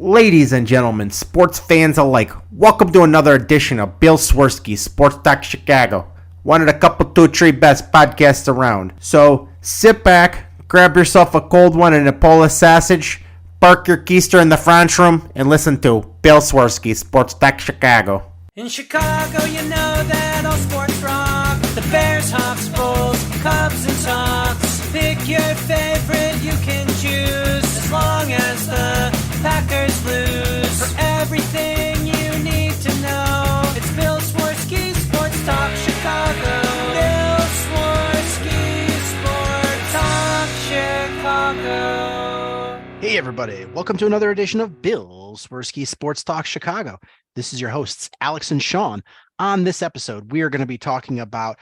Ladies and gentlemen, sports fans alike, welcome to another edition of Bill Swerski Sports Talk Chicago, one of the couple, two, three best podcasts around. So sit back, grab yourself a cold one and a Polish sausage, park your keister in the French room, and listen to Bill Swerski Sports Talk Chicago. In Chicago, you know that all sports rock. The Bears, Hawks, Bulls, Cubs, and Sox. Pick your favorite, you can choose, as long as the Packers lose. For everything you need to know, it's Bill Swerski Sports Talk Chicago. Bill Swerski Sports Talk Chicago. Hey everybody, welcome to another edition of Bill Swerski Sports Talk Chicago. This is your hosts, Alex and Sean. On this episode, we are going to be talking about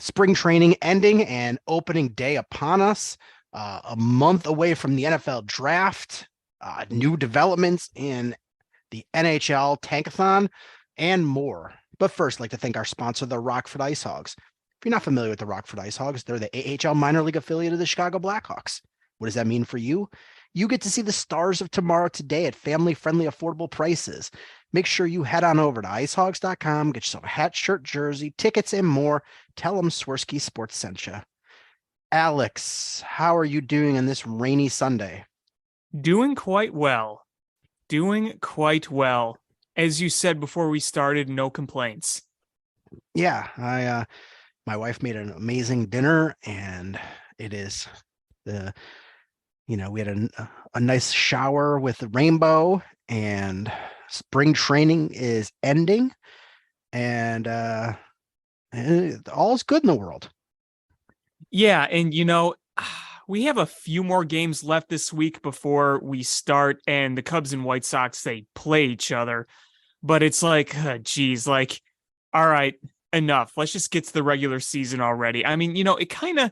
spring training ending and opening day upon us, a month away from the NFL draft, new developments in the NHL Tankathon, and more. But first, I'd like to thank our sponsor, the Rockford Ice Hogs. If you're not familiar with the Rockford Ice Hogs, they're the AHL minor league affiliate of the Chicago Blackhawks. What does that mean for you? You get to see the stars of tomorrow today at family-friendly, affordable prices. Make sure you head on over to icehogs.com, get yourself a hat, shirt, jersey, tickets, and more. Tell them Swerski Sports sent you. Alex, how are you doing on this rainy Sunday? Doing quite well. As you said before we started, no complaints. Yeah, my wife made an amazing dinner, and it is we had a nice shower with the rainbow, and spring training is ending, and all's good in the world. Yeah, and we have a few more games left this week before we start, and the Cubs and White Sox, they play each other. But it's like, all right, enough. Let's just get to the regular season already. I mean, you kind of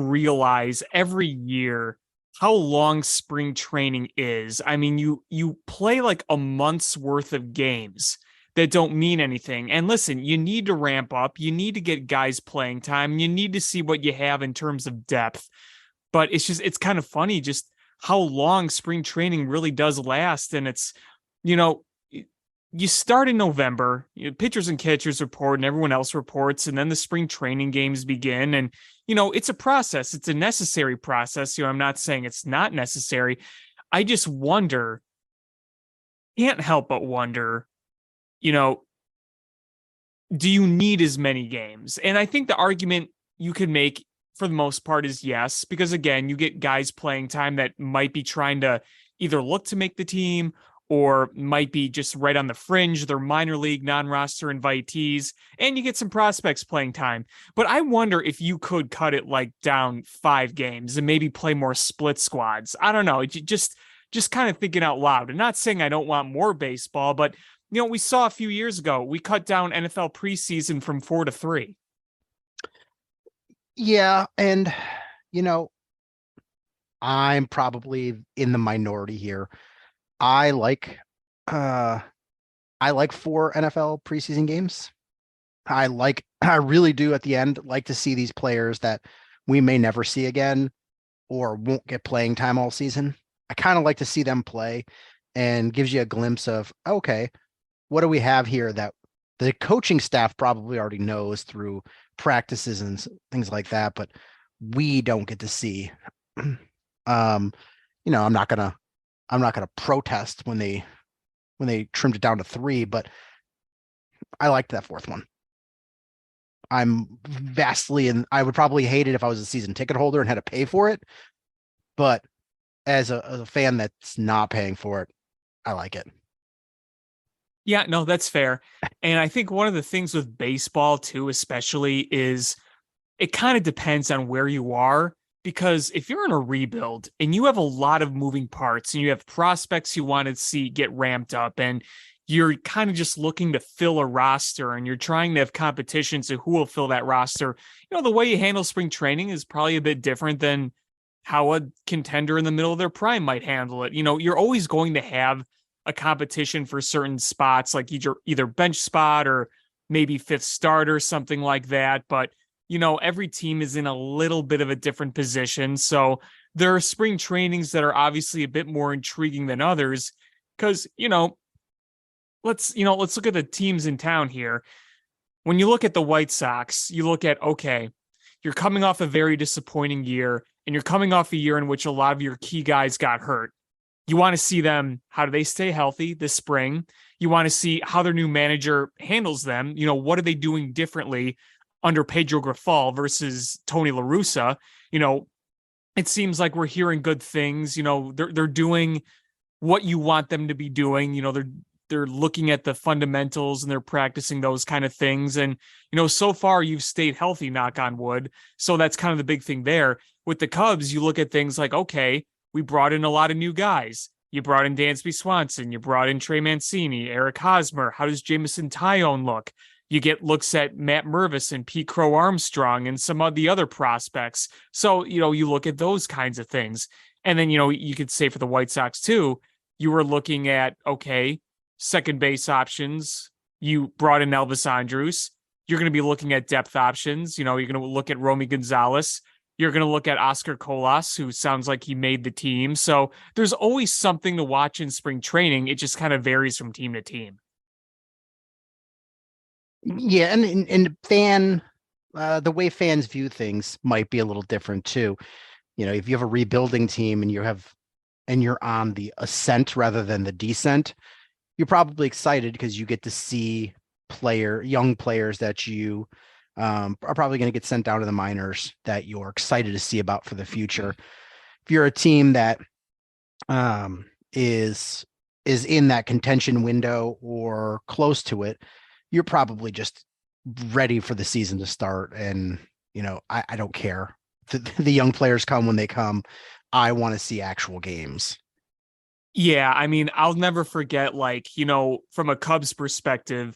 realize every year how long spring training is. I mean, you play like a month's worth of games that don't mean anything. And listen, you need to ramp up. You need to get guys playing time. You need to see what you have in terms of depth. But it's kind of funny just how long spring training really does last. And it's, you start in November, pitchers and catchers report and everyone else reports, and then the spring training games begin. And, it's a process. It's a necessary process. I'm not saying it's not necessary. I just can't help but wonder, do you need as many games? And I think the argument you could make for the most part is yes, because again, you get guys playing time that might be trying to either look to make the team or might be just right on the fringe. They're minor league, non-roster invitees, and you get some prospects playing time. But I wonder if you could cut it down 5 games and maybe play more split squads. I don't know. Just kind of thinking out loud, and not saying I don't want more baseball, but we saw a few years ago, we cut down NFL preseason from 4 to 3. Yeah. And, I'm probably in the minority here. I like 4 NFL preseason games. I really do at the end like to see these players that we may never see again or won't get playing time all season. I kind of like to see them play, and gives you a glimpse of, okay, what do we have here that the coaching staff probably already knows through practices and things like that, but we don't get to see. I'm not gonna protest when they trimmed it down to 3, but I liked that 4th one. I would probably hate it if I was a season ticket holder and had to pay for it, but as a fan that's not paying for it, I like it. Yeah, no, that's fair. And I think one of the things with baseball too, especially, is it kind of depends on where you are. Because if you're in a rebuild and you have a lot of moving parts and you have prospects you want to see get ramped up, and you're kind of just looking to fill a roster and you're trying to have competition to who will fill that roster, the way you handle spring training is probably a bit different than how a contender in the middle of their prime might handle it. You're always going to have a competition for certain spots, like either bench spot or maybe 5th starter, something like that. But every team is in a little bit of a different position. So there are spring trainings that are obviously a bit more intriguing than others because, let's look at the teams in town here. When you look at the White Sox, you look at, okay, you're coming off a very disappointing year, and you're coming off a year in which a lot of your key guys got hurt. You want to see them, how do they stay healthy this spring? You want to see how their new manager handles them. What are they doing differently under Pedro Grifol versus Tony La Russa? It seems like we're hearing good things. They're doing what you want them to be doing. They're looking at the fundamentals and they're practicing those kind of things. And, so far you've stayed healthy, knock on wood. So that's kind of the big thing there. With the Cubs, you look at things like, okay, we brought in a lot of new guys. You brought in Dansby Swanson. You brought in Trey Mancini, Eric Hosmer. How does Jameson Taillon look? You get looks at Matt Mervis and Pete Crow Armstrong and some of the other prospects. So, you look at those kinds of things. And then, you could say for the White Sox too, you were looking at, okay, second base options. You brought in Elvis Andrus. You're going to be looking at depth options. You're going to look at Romy Gonzalez. You're going to look at Oscar Colas, who sounds like he made the team. So there's always something to watch in spring training. It just kind of varies from team to team. Yeah, the way fans view things might be a little different too. If you have a rebuilding team and you're on the ascent rather than the descent, you're probably excited because you get to see young players that you are probably going to get sent down to the minors that you're excited to see about for the future. If you're a team that is in that contention window or close to it, you're probably just ready for the season to start. And, I don't care. The young players come when they come. I want to see actual games. Yeah, I'll never forget, from a Cubs perspective,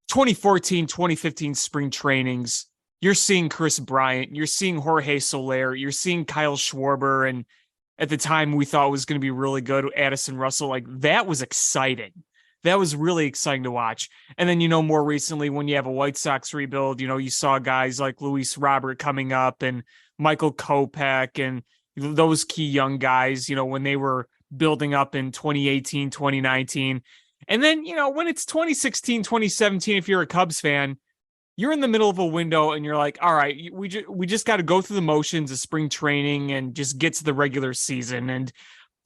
2014, 2015 spring trainings, you're seeing Chris Bryant, you're seeing Jorge Soler, you're seeing Kyle Schwarber, and at the time we thought was going to be really good, Addison Russell. That was exciting. That was really exciting to watch. And then, more recently, when you have a White Sox rebuild, you saw guys like Luis Robert coming up and Michael Kopech and those key young guys, when they were building up in 2018, 2019. And then, when it's 2016, 2017, if you're a Cubs fan, you're in the middle of a window and you're like, all right, we just got to go through the motions of spring training and just get to the regular season. And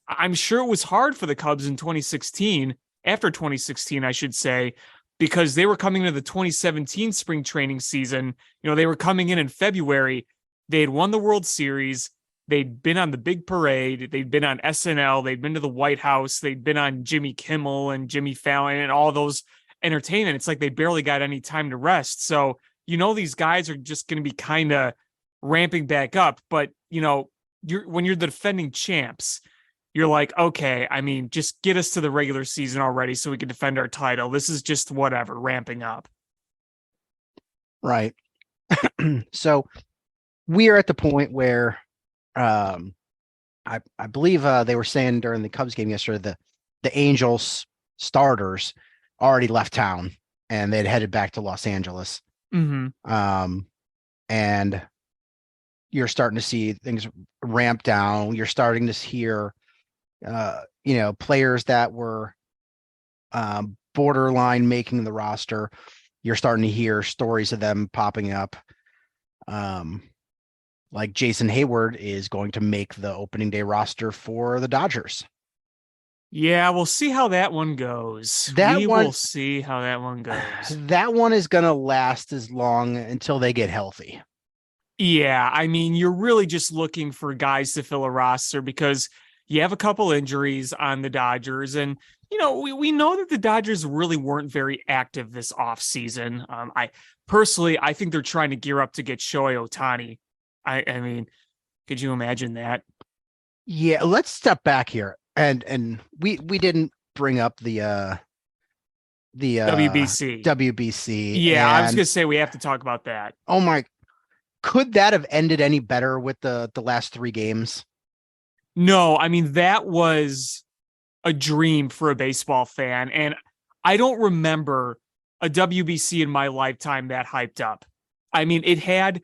I'm sure it was hard for the Cubs in 2016, after 2016, I should say, because they were coming into the 2017 spring training season. They were coming in February. They had won the World Series. They'd been on the big parade. They'd been on SNL. They'd been to the White House. They'd been on Jimmy Kimmel and Jimmy Fallon and all those entertainment. It's like they barely got any time to rest. So, these guys are just going to be kind of ramping back up. But, when you're the defending champs, you're like, okay, just get us to the regular season already so we can defend our title. This is just whatever, ramping up. Right. So we are at the point where I believe they were saying during the Cubs game yesterday the Angels starters already left town and they'd headed back to Los Angeles. Mm-hmm. And you're starting to see things ramp down. You're starting to hear, players that were borderline making the roster. You're starting to hear stories of them popping up. Like Jason Hayward is going to make the opening day roster for the Dodgers. Yeah, we'll see how that one goes. We'll see how that one goes. That one is going to last as long until they get healthy. Yeah, you're really just looking for guys to fill a roster because you have a couple injuries on the Dodgers. And, we know that the Dodgers really weren't very active this offseason. I think they're trying to gear up to get Shohei Ohtani. Could you imagine that? Yeah, let's step back here. And we didn't bring up the WBC. Yeah, I was going to say we have to talk about that. Oh my, could that have ended any better with the last three games? No, that was a dream for a baseball fan. And I don't remember a WBC in my lifetime that hyped up. It had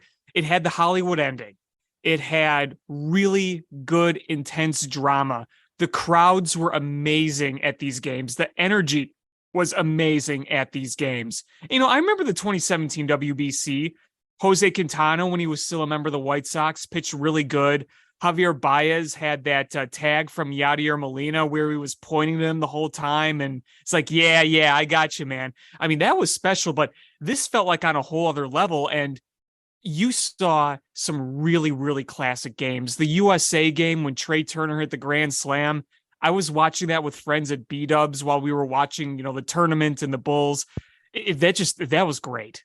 the Hollywood ending. It had really good, intense drama. The crowds were amazing at these games. The energy was amazing at these games. I remember the 2017 WBC. Jose Quintana, when he was still a member of the White Sox, pitched really good. Javier Baez had that tag from Yadier Molina where he was pointing to him the whole time. And it's like, yeah, I got you, man. I mean, that was special, but this felt like on a whole other level. And you saw some really, really classic games. The USA game when Trey Turner hit the grand slam. I was watching that with friends at B-Dubs while we were watching, the tournament and the Bulls. That was great.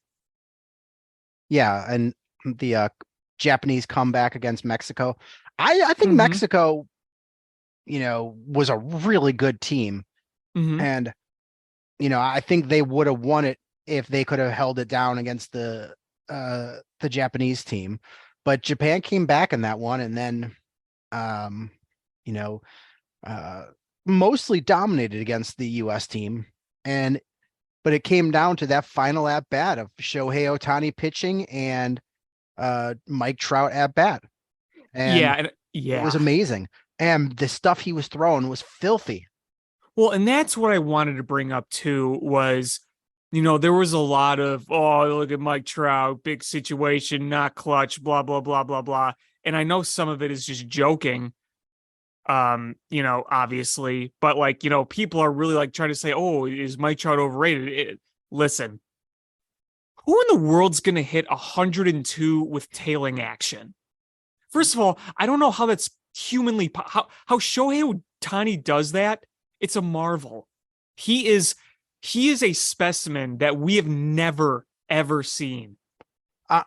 Yeah, and the Japanese comeback against Mexico. I think Mhm. Mexico, was a really good team. Mhm. And, I think they would have won it if they could have held it down against the Japanese team. But Japan came back in that one and then, mostly dominated against the US team. But it came down to that final at bat of Shohei Ohtani pitching and Mike Trout at bat. And it was amazing. And the stuff he was throwing was filthy. Well, and that's what I wanted to bring up too was, there was a lot of, oh, look at Mike Trout, big situation, not clutch, blah, blah, blah, blah, blah. And I know some of it is just joking, obviously, but people are really like trying to say, oh, is Mike Trout overrated? Listen, who in the world's going to hit 102 with tailing action? First of all, I don't know how that's humanly, how Shohei Ohtani does that. It's a marvel. He is a specimen that we have never, ever seen.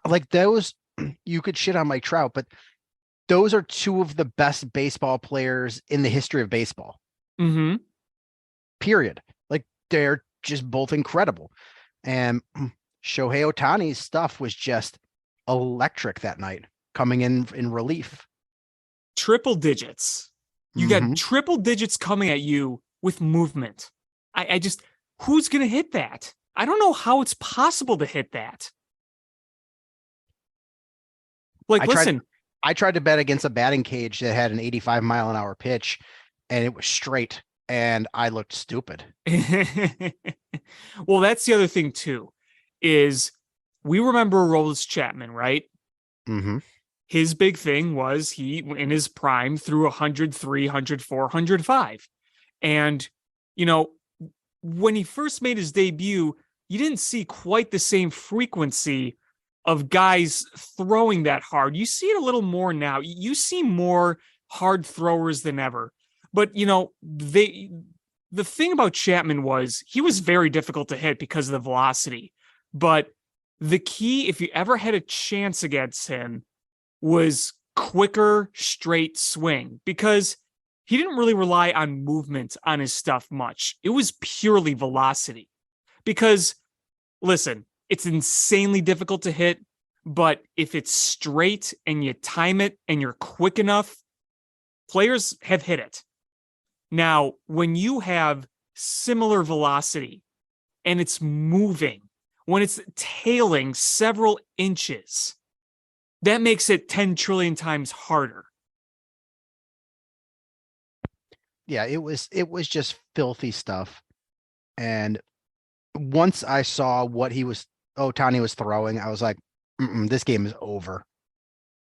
Like those, you could shit on Mike Trout, but those are two of the best baseball players in the history of baseball. Mm-hmm. Period. Like they're just both incredible. And Shohei Ohtani's stuff was just electric that night, coming in relief. Triple digits. You got triple digits coming at you with movement. I just, who's going to hit that? I don't know how it's possible to hit that. I tried to bet against a batting cage that had an 85-mile-an-hour pitch, and it was straight, and I looked stupid. Well, that's the other thing, too, is we remember Aroldis Chapman, right? Mm-hmm. His big thing was he, in his prime, threw 103, 104, 105. And, when he first made his debut, you didn't see quite the same frequency of guys throwing that hard. You see it a little more now. You see more hard throwers than ever. But, the thing about Chapman was he was very difficult to hit because of the velocity. But the key, if you ever had a chance against him, was quicker, straight swing, because he didn't really rely on movement on his stuff much. It was purely velocity. Because, listen, it's insanely difficult to hit, but if it's straight and you time it and you're quick enough, players have hit it. Now, when you have similar velocity and it's moving, when it's tailing several inches, that makes it 10 trillion times harder. Yeah, it was just filthy stuff. And once I saw what Ohtani was throwing, I was like, this game is over.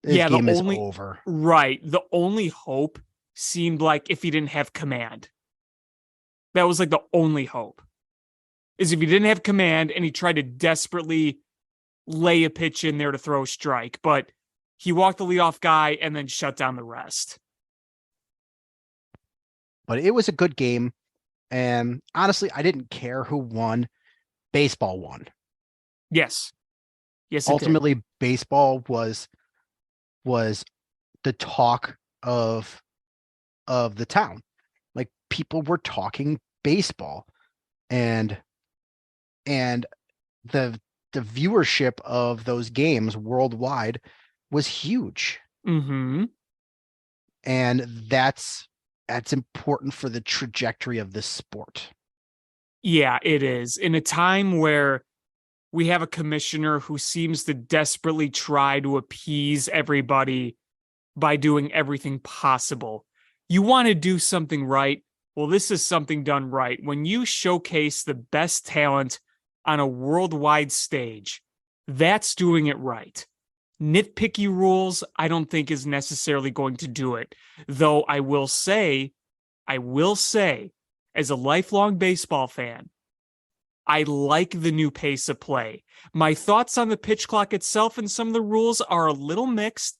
This game is over. Right. The only hope seemed like if he didn't have command. That was like the only hope. Is if he didn't have command and he tried to desperately lay a pitch in there to throw a strike, but he walked the leadoff guy and then shut down the rest. But it was a good game. And honestly, I didn't care who won. Baseball won. Yes. Yes. Ultimately, baseball was the talk of the town. Like people were talking baseball, and the viewership of those games worldwide was huge. Mm-hmm. And that's important for the trajectory of this sport. Yeah, it is. In a time where we have a commissioner who seems to desperately try to appease everybody by doing everything possible. You want to do something right. Well, this is something done right. When you showcase the best talent on a worldwide stage, that's doing it right. Nitpicky rules, I don't think is necessarily going to do it. Though I will say, as a lifelong baseball fan, I like the new pace of play. My thoughts on the pitch clock itself and some of the rules are a little mixed,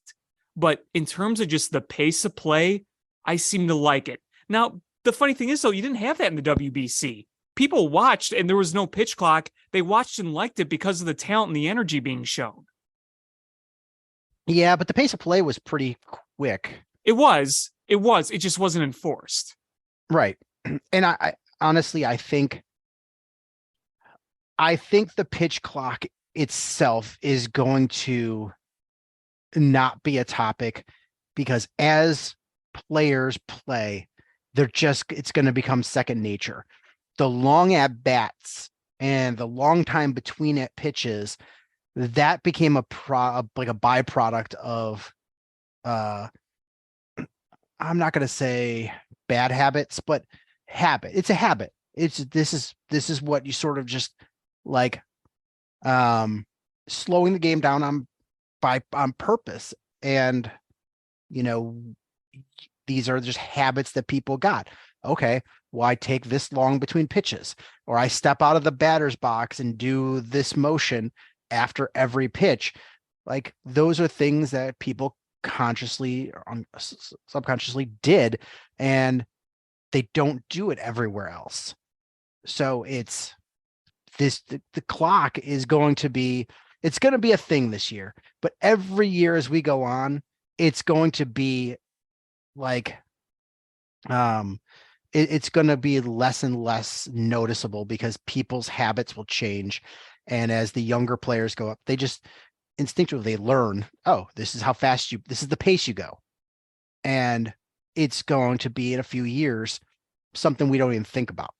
but in terms of just the pace of play, I seem to like it. Now, the funny thing is, though, you didn't have that in the WBC. People watched and there was no pitch clock. They watched and liked it because of the talent and the energy being shown. Yeah, but the pace of play was pretty quick. It was. It just wasn't enforced. Right. And I honestly, I think the pitch clock itself is going to not be a topic because as players play, it's going to become second nature. The long at bats and the long time between at pitches, that became like a byproduct of, I'm not going to say bad habits, but habit. It's a habit. This is what you sort of just like, slowing the game down on purpose. And, these are just habits that people got. Okay, well, I take this long between pitches, or I step out of the batter's box and do this motion after every pitch. Like those are things that people consciously or subconsciously did, and they don't do it everywhere else. So it's the clock is going to be, it's going to be a thing this year, but every year as we go on, it's going to be like, it's going to be less and less noticeable because people's habits will change. And as the younger players go up, they just instinctively learn, oh, this is how fast this is the pace you go. And it's going to be in a few years, something we don't even think about.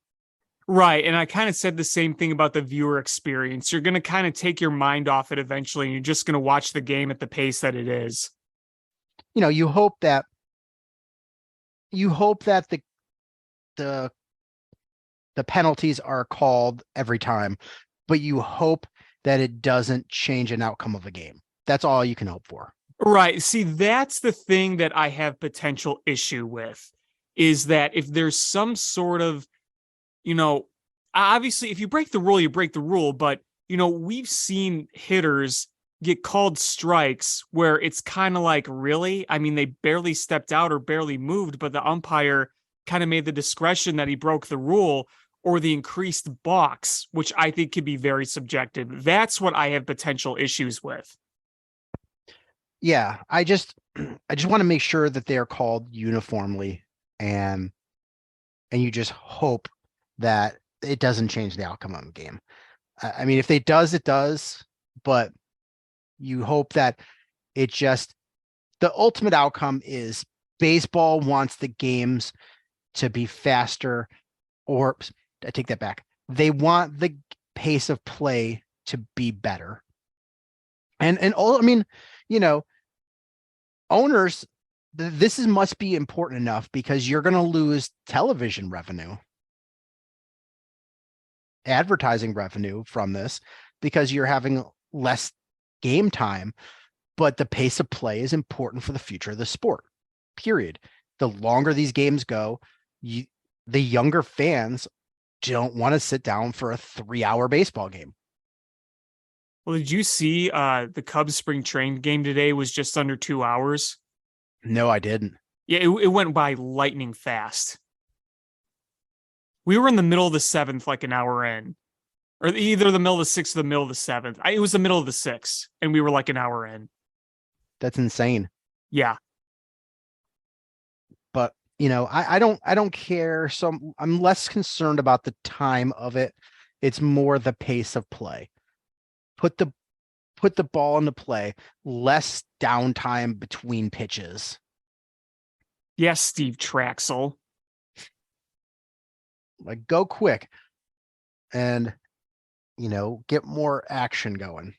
Right. And I kind of said the same thing about the viewer experience. You're going to kind of take your mind off it eventually, and you're just going to watch the game at the pace that it is. You hope that the penalties are called every time, but you hope that it doesn't change an outcome of a game. That's all you can hope for. Right. See, that's the thing that I have potential issue with, is that if there's some sort of, obviously if you break the rule, you break the rule, but we've seen hitters get called strikes where it's kind of like, really? I mean, they barely stepped out or barely moved, but the umpire kind of made the discretion that he broke the rule, or the increased balks, which I think could be very subjective. That's what I have potential issues with. Yeah, I just want to make sure that they are called uniformly, and you just hope that it doesn't change the outcome of the game. I mean, if it does, but you hope that the ultimate outcome is baseball wants the games to be faster, or I take that back. They want the pace of play to be better. And all, I mean, owners, this must be important enough because you're going to lose television revenue, advertising revenue from this because you're having less game time, but the pace of play is important for the future of the sport, period. The longer these games go, the younger fans don't want to sit down for a 3-hour baseball game. Well, did you see the Cubs spring training game today was just under 2 hours? No, I didn't. Yeah, it went by lightning fast. We were in the middle of the 7th, like an hour in, or either the middle of the 6th or the middle of the 7th. It was the middle of the 6th, and we were like an hour in. That's insane. Yeah. But I don't care. So I'm less concerned about the time of it. It's more the pace of play. Put the ball into play, less downtime between pitches. Yes, Steve Traxel. Like go quick and get more action going.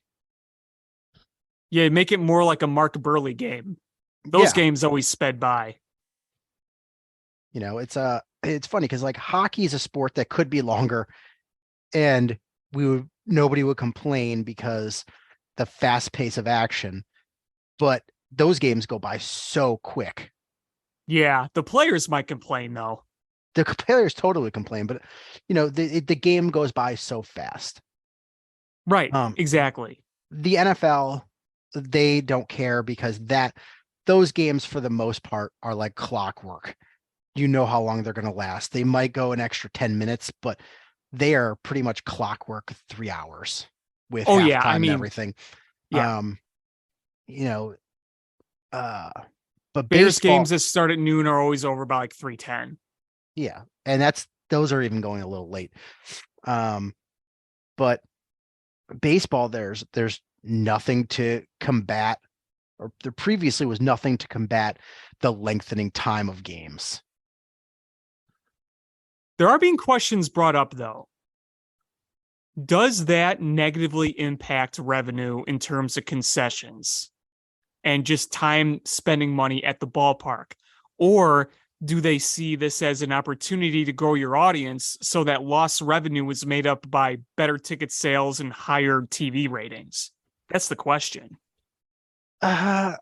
Yeah, make it more like a Mark Burley game. Those games always sped by. You know, it's funny because like hockey is a sport that could be longer, and nobody would complain because the fast pace of action, but those games go by so quick. Yeah, the players might complain though. The players totally complain, but you know, the game goes by so fast. Right, exactly. The NFL, they don't care because those games for the most part are like clockwork. You know how long they're going to last. They might go an extra 10 minutes, but they are pretty much clockwork 3 hours with halftime and everything. Yeah. You know, but Bears baseball, games that start at noon are always over by like 3:10. yeah, and those are even going a little late. But baseball, there's nothing to combat, or there previously was nothing to combat the lengthening time of games. There are being questions brought up though. Does that negatively impact revenue in terms of concessions and just time spending money at the ballpark? Or do they see this as an opportunity to grow your audience so that lost revenue is made up by better ticket sales and higher TV ratings? That's the question. I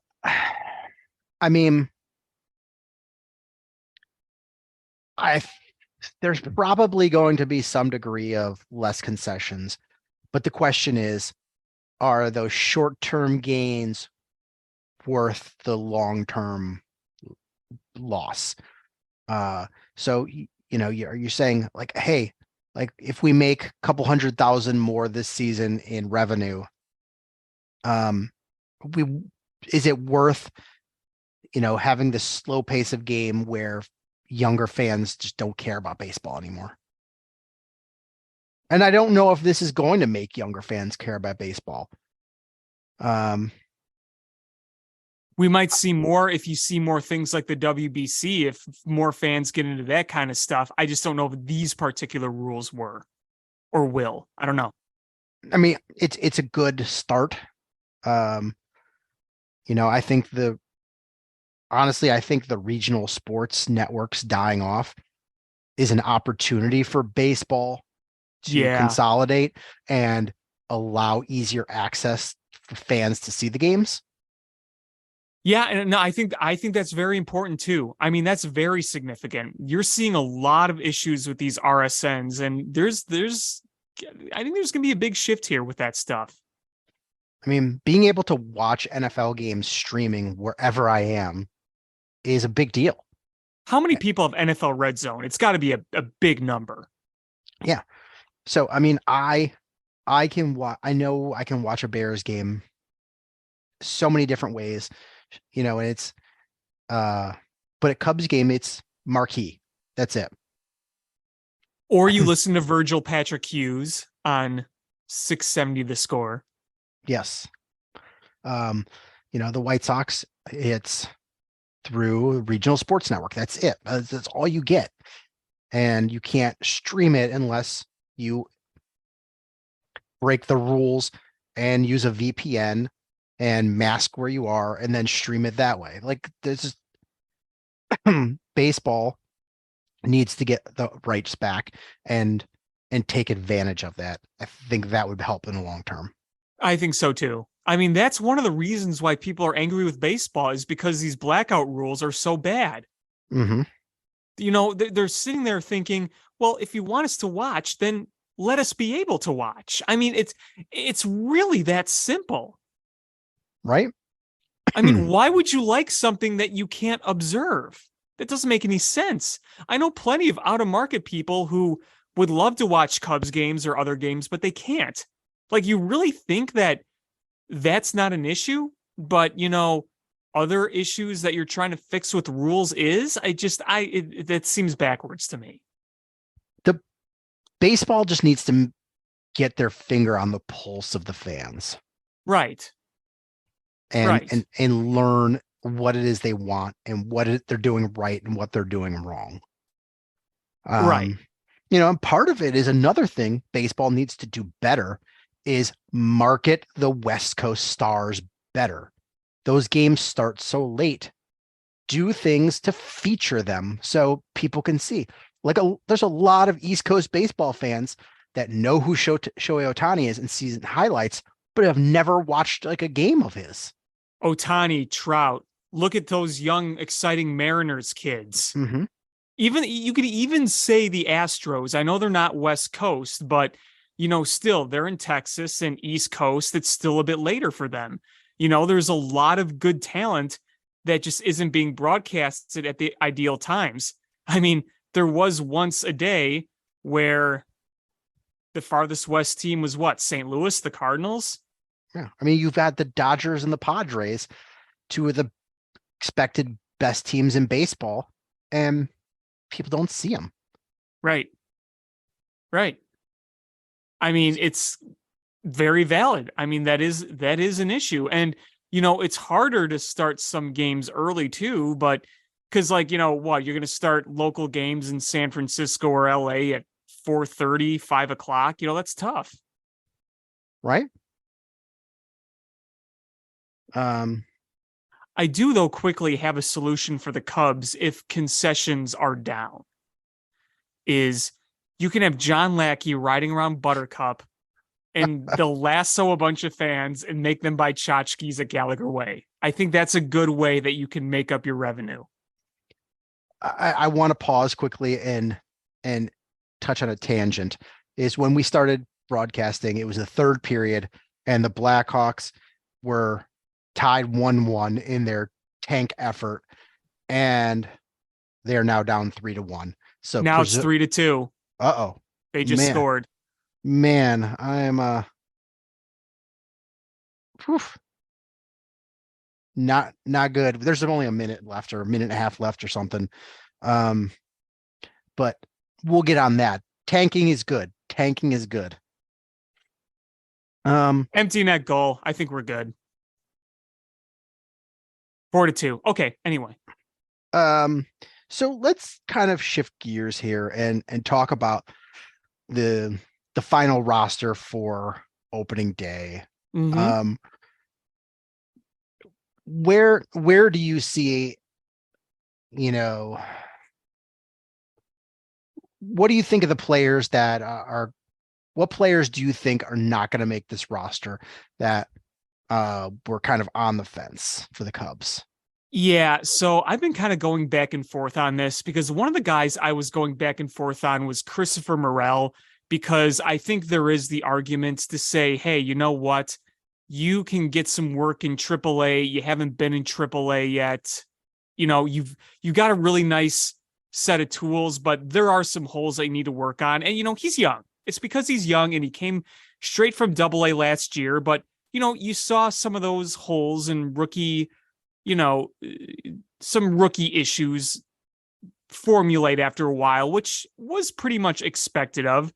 mean, there's probably going to be some degree of less concessions, but the question is, are those short-term gains worth the long-term loss? So you know, you're saying like, hey, like if we make a couple 100,000 more this season in revenue, is it worth, you know, having the slow pace of game where younger fans just don't care about baseball anymore? And I don't know if this is going to make younger fans care about baseball. We might see more if you see more things like the WBC, if more fans get into that kind of stuff. I just don't know if these particular rules were or will. I don't know. I mean, it's a good start. You know, I think the regional sports networks dying off is an opportunity for baseball to consolidate and allow easier access for fans to see the games. Yeah, and no, I think that's very important too. I mean, that's very significant. You're seeing a lot of issues with these RSNs, and I think there's going to be a big shift here with that stuff. I mean, being able to watch NFL games streaming wherever I am is a big deal. How many people have NFL Red Zone? It's got to be a big number. Yeah. So, I mean, I know I can watch a Bears game so many different ways, you know, and it's, but a Cubs game, it's marquee. That's it. Or you listen to Virgil Patrick Hughes on 670 The Score. Yes. You know, the White Sox, it's through Regional Sports Network. That's it. That's all you get. And you can't stream it unless you break the rules and use a VPN and mask where you are and then stream it that way. Like, this is baseball needs to get the rights back and take advantage of that. I think that would help in the long term. I think so too. I mean, that's one of the reasons why people are angry with baseball is because these blackout rules are so bad. Mm-hmm. You know, they're sitting there thinking, well, if you want us to watch, then let us be able to watch. I mean, it's really that simple. Right? I mean, why would you like something that you can't observe? That doesn't make any sense. I know plenty of out-of-market people who would love to watch Cubs games or other games, but they can't. Like, you really think that that's not an issue? But, you know, other issues that you're trying to fix with rules is? That seems backwards to me. The baseball just needs to get their finger on the pulse of the fans. Right. And learn what it is they want and they're doing right and what they're doing wrong. Right. You know, and part of it is another thing baseball needs to do better is market the West Coast Stars better. Those games start so late do things to feature them so people can see. There's a lot of East Coast baseball fans that know who Shohei Ohtani is and season highlights, but have never watched like a game of his. Ohtani, Trout. Look at those young, exciting Mariners kids. Mm-hmm. Even you could even say the Astros. I know they're not West Coast, but still they're in Texas and East Coast. It's still a bit later for them. There's a lot of good talent that just isn't being broadcasted at the ideal times. I mean, there was once a day where the farthest west team was what? St. Louis, the Cardinals? Yeah. I mean, you've had the Dodgers and the Padres, two of the expected best teams in baseball, and people don't see them. Right. I mean, it's very valid. I mean, that is an issue. And, it's harder to start some games early too, but because you're going to start local games in San Francisco or LA at 4:30, 5 o'clock, that's tough. Right. I do, though, quickly have a solution for the Cubs if concessions are down. Is you can have John Lackey riding around Buttercup and they'll lasso a bunch of fans and make them buy tchotchkes at Gallagher Way. I think that's a good way that you can make up your revenue. I want to pause quickly and touch on a tangent. Is when we started broadcasting, it was the third period and the Blackhawks were tied 1-1 in their tank effort, and they are now down 3-1. So now it's 3-2. Uh-oh. They just scored. Man, I'm not good. There's only a minute left or a minute and a half left or something. But we'll get on that. Tanking is good. Empty net goal. I think we're good. 4-2. Okay. Anyway. So let's kind of shift gears here and talk about the final roster for opening day. Mm-hmm. Where do you see, what do you think of the players that what players do you think are not going to make this roster that were kind of on the fence for the Cubs? Yeah, so I've been kind of going back and forth on this because one of the guys I was going back and forth on was Christopher Morel, because I think there is the argument to say, hey, you know what? You can get some work in AAA. You haven't been in AAA yet. You've got a really nice set of tools, but there are some holes that you need to work on. And, he's young. It's because he's young and he came straight from AA last year. But, you saw some of those holes in rookie, some rookie issues formulate after a while, which was pretty much expected of.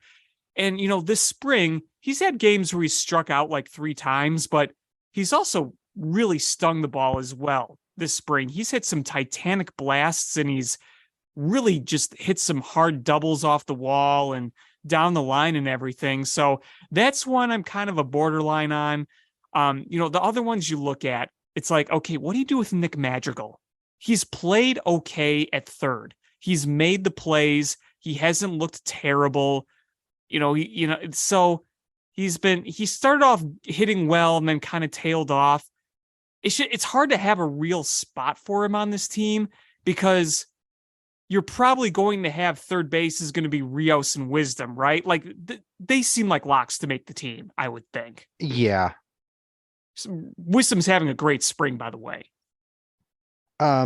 And, this spring, he's had games where he's struck out like 3 times, but he's also really stung the ball as well this spring. He's hit some titanic blasts and he's really just hit some hard doubles off the wall and down the line and everything. So that's one I'm kind of a borderline on. The other ones you look at, it's like, okay, what do you do with Nick Madrigal? He's played okay at third. He's made the plays. He hasn't looked terrible. So he started off hitting well and then kind of tailed off. It's hard to have a real spot for him on this team because you're probably going to have third base is going to be Rios and Wisdom, right? Like they seem like locks to make the team, I would think. Yeah. Wisdom's having a great spring, by the way. I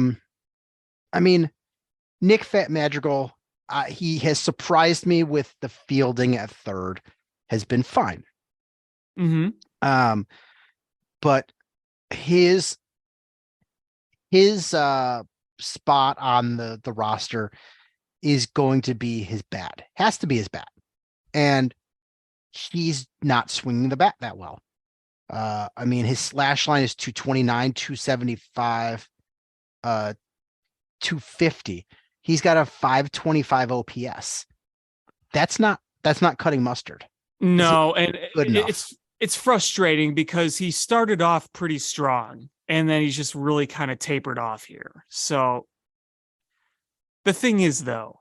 mean, Nick Madrigal, he has surprised me with the fielding at third, has been fine. Mm-hmm. But his spot on the roster is going to be his bat. Has to be his bat. And he's not swinging the bat that well. I mean, his slash line is 229, 275, 250. He's got a 525 OPS. That's not cutting mustard. No, and good enough? It's frustrating because he started off pretty strong. And then he's just really kind of tapered off here. So the thing is, though,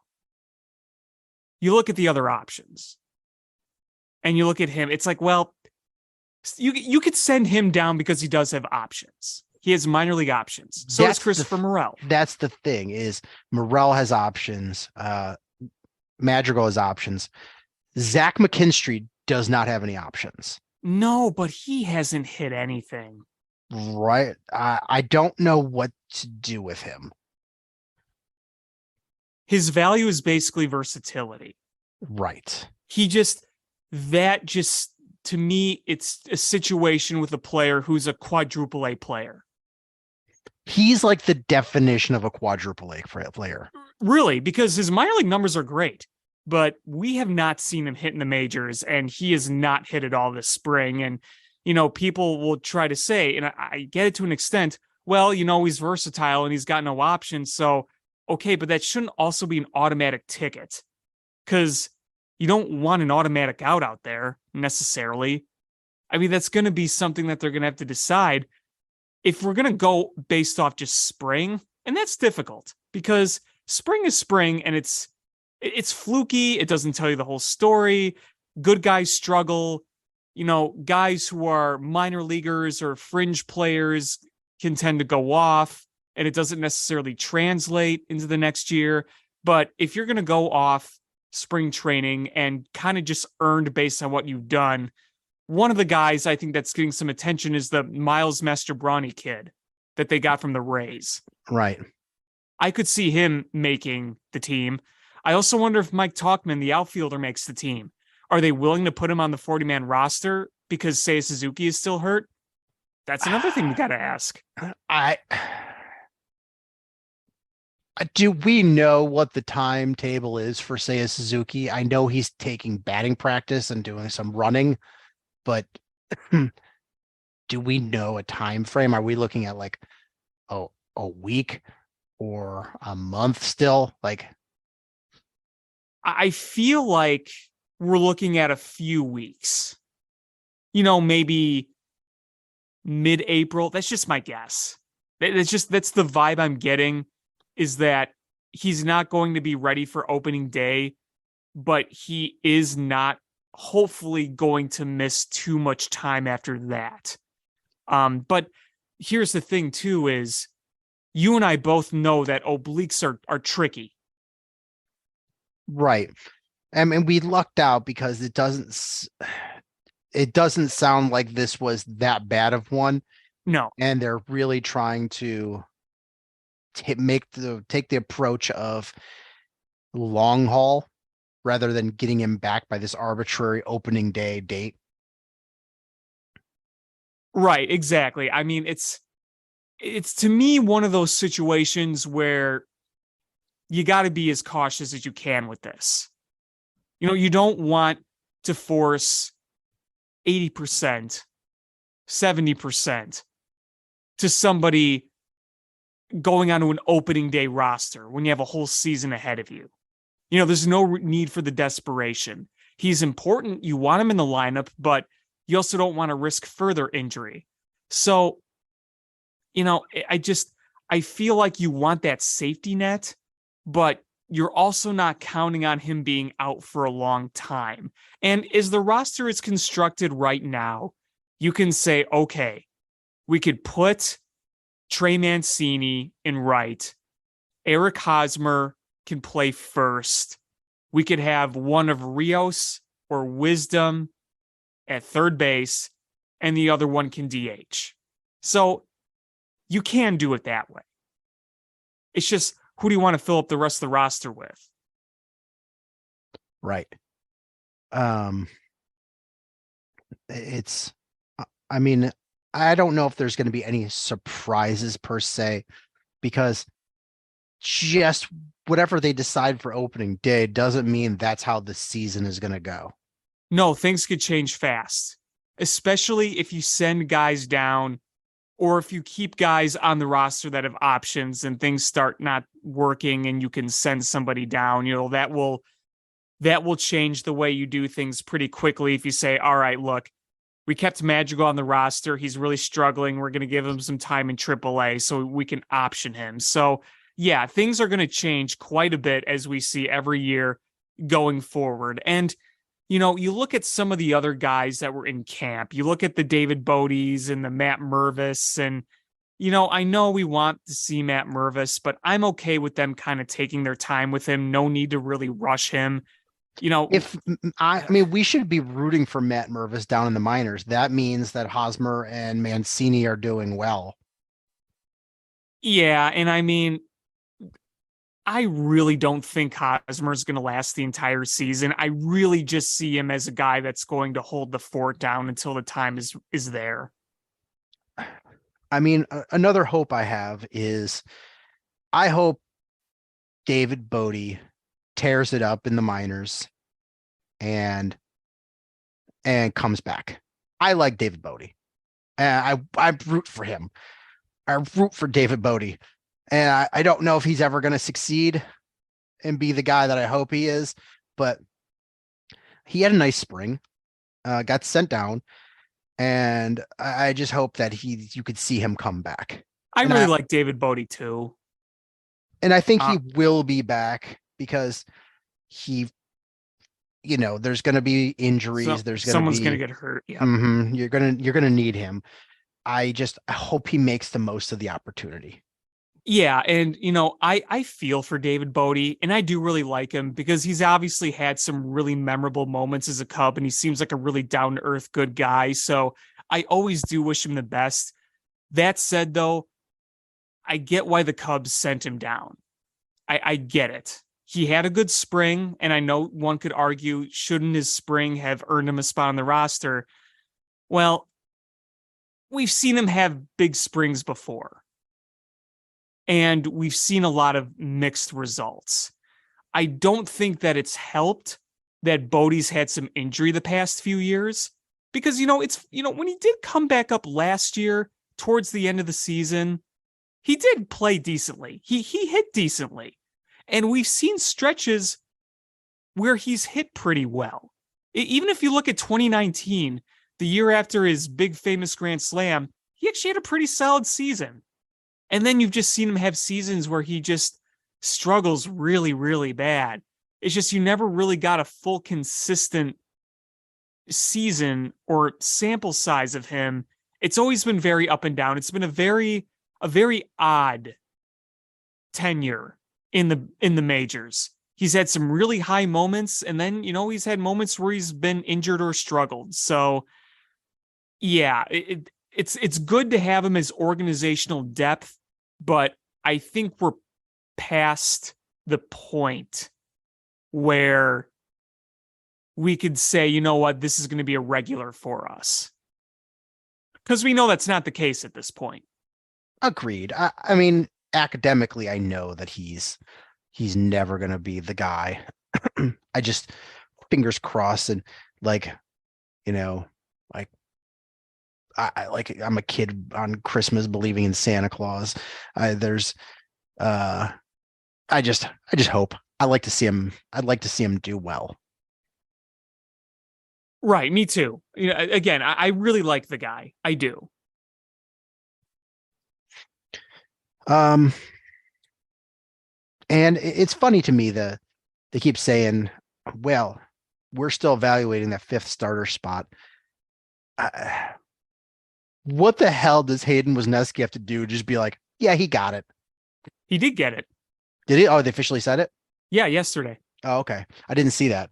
you look at the other options and you look at him. It's like, well, you could send him down because he does have options. He has minor league options. So does Christopher Morel. That's the thing is Morel has options. Madrigal has options. Zach McKinstry does not have any options. No, but he hasn't hit anything. Right. I don't know what to do with him. His value is basically versatility. Right. To me, it's a situation with a player who's a quadruple A player. He's like the definition of a quadruple A player. Really, because his minor league numbers are great, but we have not seen him hit in the majors, and he has not hit at all this spring. And, people will try to say, and I get it to an extent, well, he's versatile and he's got no options. So, okay, but that shouldn't also be an automatic ticket, because you don't want an automatic out there necessarily. I mean, that's going to be something that they're going to have to decide if we're going to go based off just spring. And that's difficult because spring is spring and it's fluky. It doesn't tell you the whole story. Good guys struggle. Guys who are minor leaguers or fringe players can tend to go off, and it doesn't necessarily translate into the next year. But if you're going to go off spring training and kind of just earned based on what you've done, one of the guys I think that's getting some attention is the Miles Mastrobrani kid that they got from the Rays. Right. I could see him making the team. I also wonder if Mike Tauchman, the outfielder, makes the team. Are they willing to put him on the 40-man roster because Seiya Suzuki is still hurt? That's another thing we got to ask. Do we know what the timetable is for Seiya Suzuki? I know he's taking batting practice and doing some running, but do we know a time frame? Are we looking at like a week or a month still? Like, I feel like we're looking at a few weeks. Maybe mid-April. That's just my guess. That's the vibe I'm getting, is that he's not going to be ready for opening day, but he is not hopefully going to miss too much time after that. But here's the thing too, is you and I both know that obliques are tricky. Right. I mean, we lucked out because it doesn't sound like this was that bad of one. No. And they're really trying to take the approach of long haul rather than getting him back by this arbitrary opening day date. Right, exactly. I mean, it's to me one of those situations where you got to be as cautious as you can with this. You don't want to force 80%, 70% to somebody going onto an opening day roster when you have a whole season ahead of you. There's no need for the desperation. He's important. You want him in the lineup, but you also don't want to risk further injury. So, I feel like you want that safety net, but you're also not counting on him being out for a long time. And as the roster is constructed right now, you can say, okay, we could put Trey Mancini in right. Eric Hosmer can play first. We could have one of Rios or Wisdom at third base, and the other one can DH. So you can do it that way. It's just, who do you want to fill up the rest of the roster with? Right. I mean, I don't know if there's going to be any surprises per se, because just whatever they decide for opening day doesn't mean that's how the season is going to go. No, things could change fast, especially if you send guys down or if you keep guys on the roster that have options and things start not working and you can send somebody down. That will change the way you do things pretty quickly. If you say, all right, look, We kept Madrigal on the roster. He's really struggling. We're going to give him some time in AAA so we can option him. So, yeah, things are going to change quite a bit as we see every year going forward. And, you know, you look at some of the other guys that were in camp. You look at the David Boddies and the Matt Mervis. And, you know, I know we want to see Matt Mervis, but I'm okay with them kind of taking their time with him. No need to really rush him. You know, I mean, we should be rooting for Matt Mervis down in the minors. That means that Hosmer and Mancini are doing well. yeah. And I mean, I really don't think Hosmer is going to last the entire season. I really just see him as a guy that's going to hold the fort down until the time is there. I mean, another hope I have is I hope David Bodie tears it up in the minors and comes back. I like David Bodie. And I root for him. I root for David Bodie. And I don't know if he's ever going to succeed and be the guy that I hope he is, but he had a nice spring, got sent down, and I just hope that you could see him come back. I really like David Bodie too. And I think he will be back because there's going to be injuries. Someone's going to get hurt. Yeah. You're going to need him. I hope he makes the most of the opportunity. Yeah. And, you know, I feel for David Bodie, and I do really like him because he's obviously had some really memorable moments as a Cub, and he seems like a really down to earth, good guy. So I always do wish him the best. That said, though, I get why the Cubs sent him down. I get it. He had a good spring, and I know one could argue, shouldn't his spring have earned him a spot on the roster? Well, we've seen him have big springs before, and we've seen a lot of mixed results. I don't think that it's helped that Bodie's had some injury the past few years, because, when he did come back up last year towards the end of the season, he did play decently. He hit decently. And we've seen stretches where he's hit pretty well. Even if you look at 2019, the year after his big famous Grand Slam, he actually had a pretty solid season. And then you've just seen him have seasons where he just struggles really, really bad. It's just you never really got a full consistent season or sample size of him. It's always been very up and down. It's been a very odd tenure in the majors. He's had some really high moments, and then, he's had moments where he's been injured or struggled. So yeah, it's good to have him as organizational depth, but I think we're past the point where we could say, you know what, this is going to be a regular for us. Because we know that's not the case at this point. Agreed. I mean, academically, I know that he's never going to be the guy. I just fingers crossed, and I'm a kid on Christmas believing in Santa Claus. I just hope. I'd like to see him do well. Right, me too. Again, I really like the guy. I do. And it's funny to me that they keep saying, well, we're still evaluating that fifth starter spot. What the hell does Hayden Wesneski have to do? Just be like, yeah, he got it. He did get it. Did he? Oh, they officially said it? Yeah, yesterday. Oh, okay. I didn't see that.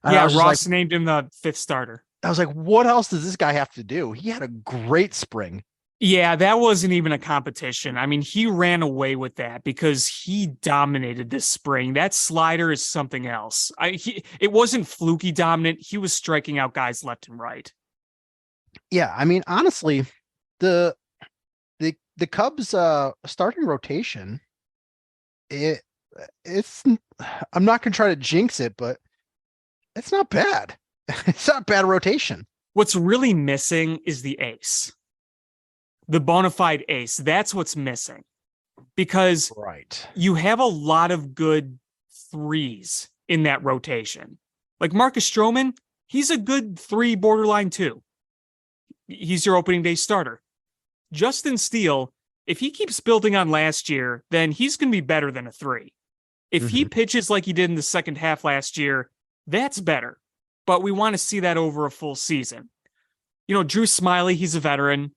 Yeah, Ross named him the fifth starter. I was like, what else does this guy have to do? He had a great spring. Yeah, that wasn't even a competition. I mean, he ran away with that because he dominated this spring. That slider is something else. It wasn't fluky dominant. He was striking out guys left and right. Yeah, I mean, honestly, the Cubs starting rotation, it's I'm not gonna try to jinx it, but it's not bad. It's not bad rotation. What's really missing is the ace. The bona fide ace. That's what's missing. Because you have a lot of good threes in that rotation. Like Marcus Stroman, he's a good 3, borderline 2. He's your opening day starter. Justin Steele, if he keeps building on last year, then he's going to be better than a 3. If he pitches like he did in the second half last year, that's better. But we want to see that over a full season. Drew Smiley, he's a veteran.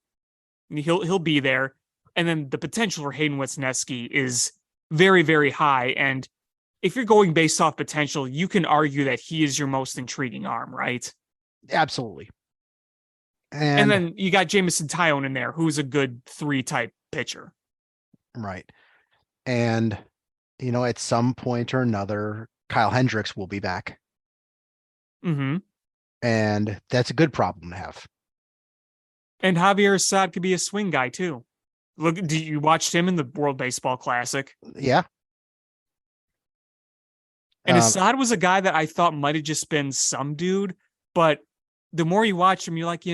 He'll be there. And then the potential for Hayden Wesneski is very, very high. And if you're going based off potential, you can argue that he is your most intriguing arm, right? Absolutely. And then you got Jamison Tyone in there, who's a good 3-type pitcher. Right. And, at some point or another, Kyle Hendricks will be back. Mm-hmm. And that's a good problem to have. And Javier Assad could be a swing guy, too. Look, you watched him in the World Baseball Classic? Yeah. And Assad was a guy that I thought might have just been some dude, but the more you watch him, you're like,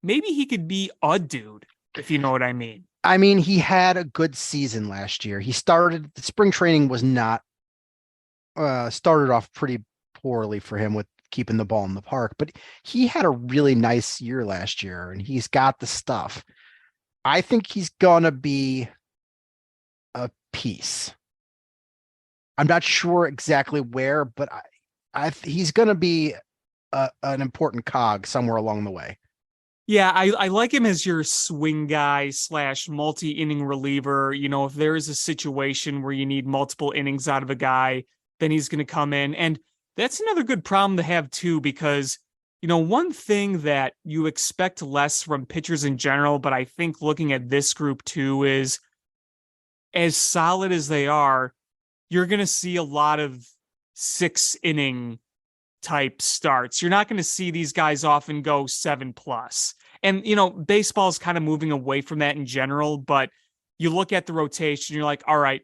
maybe he could be a dude, if you know what I mean. I mean, he had a good season last year. The spring training was not, started off pretty poorly for him with keeping the ball in the park, but he had a really nice year last year and he's got the stuff. I think he's going to be a piece. I'm not sure exactly where, but he's going to be an important cog somewhere along the way. Yeah, I like him as your swing guy / multi-inning reliever. If there is a situation where you need multiple innings out of a guy, then he's going to come in. And that's another good problem to have too, because, one thing that you expect less from pitchers in general, but I think looking at this group too, is as solid as they are, you're going to see a lot of 6-inning type starts. You're not going to see these guys often go 7+. And, baseball is kind of moving away from that in general, but you look at the rotation, you're like, all right,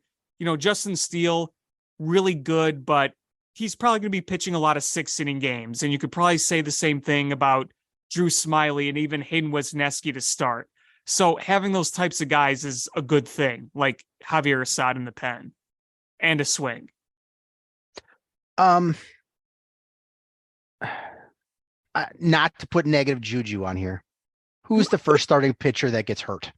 Justin Steele, really good, but he's probably going to be pitching a lot of 6-inning games. And you could probably say the same thing about Drew Smiley and even Hayden Wesneski to start. So having those types of guys is a good thing, like Javier Assad in the pen and a swing. Not to put negative juju on here. Who's the first starting pitcher that gets hurt?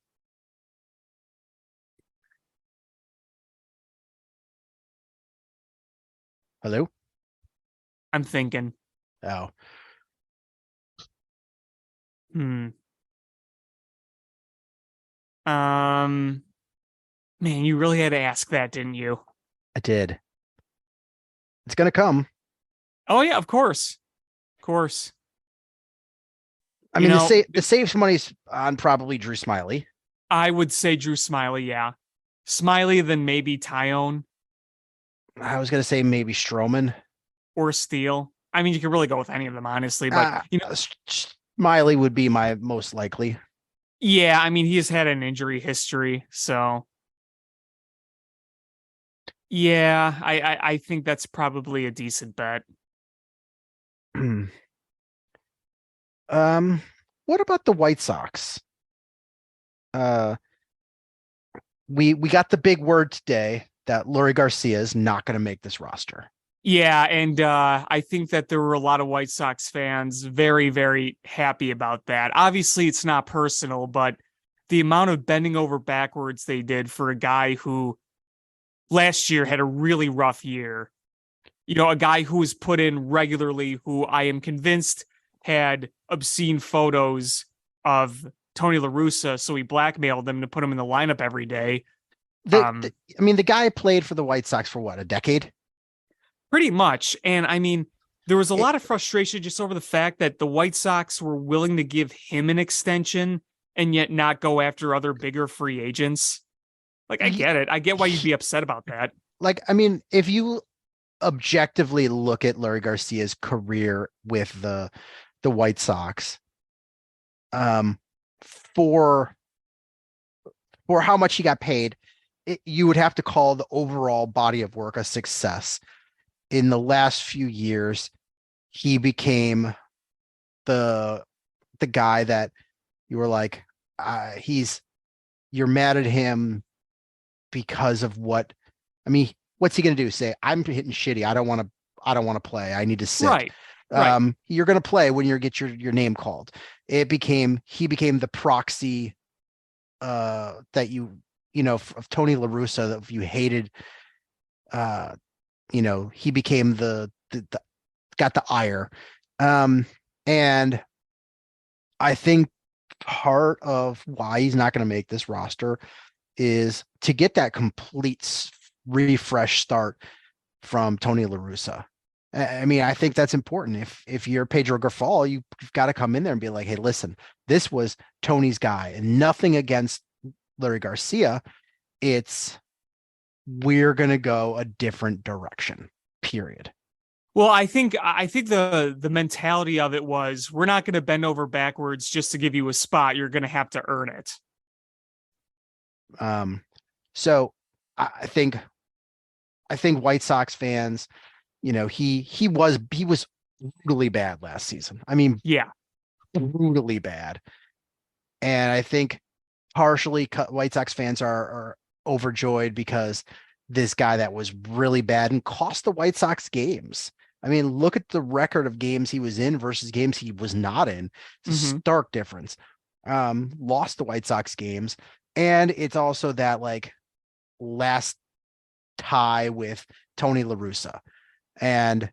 Hello? I'm thinking. Oh. Man, you really had to ask that, didn't you? I did. It's going to come. Oh yeah, of course. Of course. I mean, the safe money's on probably Drew Smiley. I would say Drew Smiley, yeah. Smiley, then maybe Tyone. I was going to say maybe Stroman. Or Steele. I mean, you could really go with any of them, honestly. But, Smiley would be my most likely. Yeah, I mean, he has had an injury history, so... Yeah, I think that's probably a decent bet. What about the White Sox? We got the big word today that Leury Garcia is not going to make this roster. Yeah, and I think that there were a lot of White Sox fans very, very happy about that. Obviously, it's not personal, but the amount of bending over backwards they did for a guy who last year had a really rough year, a guy who was put in regularly, who I am convinced had obscene photos of Tony La Russa, so he blackmailed them to put him in the lineup every day. The guy played for the White Sox for what, a decade? Pretty much. And I mean, there was a lot of frustration just over the fact that the White Sox were willing to give him an extension and yet not go after other bigger free agents. Like, I get it. I get why you'd be upset about that. Like, I mean, if you objectively look at Leury Garcia's career with the White Sox, for how much he got paid, you would have to call the overall body of work a success. In the last few years, he became the guy that you were like, you're mad at him because of what, I mean, what's he going to do? Say, I'm hitting shitty. I don't want to play. I need to sit. Right. Right. You're going to play when you get your name called. He became the proxy that of Tony La Russa, that if you hated, he became the got the ire. And I think part of why he's not going to make this roster is to get that complete refresh start from Tony La Russa. I mean, I think that's important. If you're Pedro Grifol, you've got to come in there and be like, hey, listen, this was Tony's guy, and nothing against Larry Garcia. We're going to go a different direction, period. Well, I think the mentality of it was, we're not going to bend over backwards just to give you a spot. You're going to have to earn it. So I think White Sox fans, he was brutally bad last season. I mean, yeah, brutally bad. And I think partially White Sox fans are overjoyed because this guy that was really bad and cost the White Sox games. I mean, look at the record of games he was in versus games he was not in. It's a stark difference. Lost the White Sox games. And it's also that like last tie with Tony La Russa. And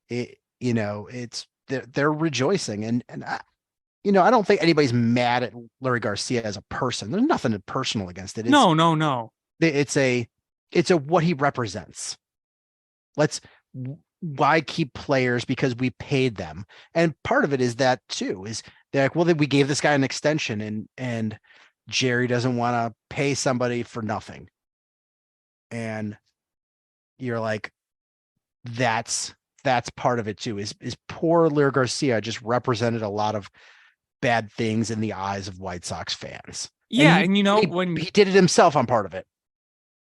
they're rejoicing. And I don't think anybody's mad at Larry Garcia as a person. There's nothing personal against it. No. It's a what he represents. Why keep players? Because we paid them. And part of it is that too, is they're like, well, we gave this guy an extension and Jerry doesn't want to pay somebody for nothing. And you're like, that's part of it too, is poor Larry Garcia just represented a lot of bad things in the eyes of White Sox fans. Yeah. And when he did it himself on part of it.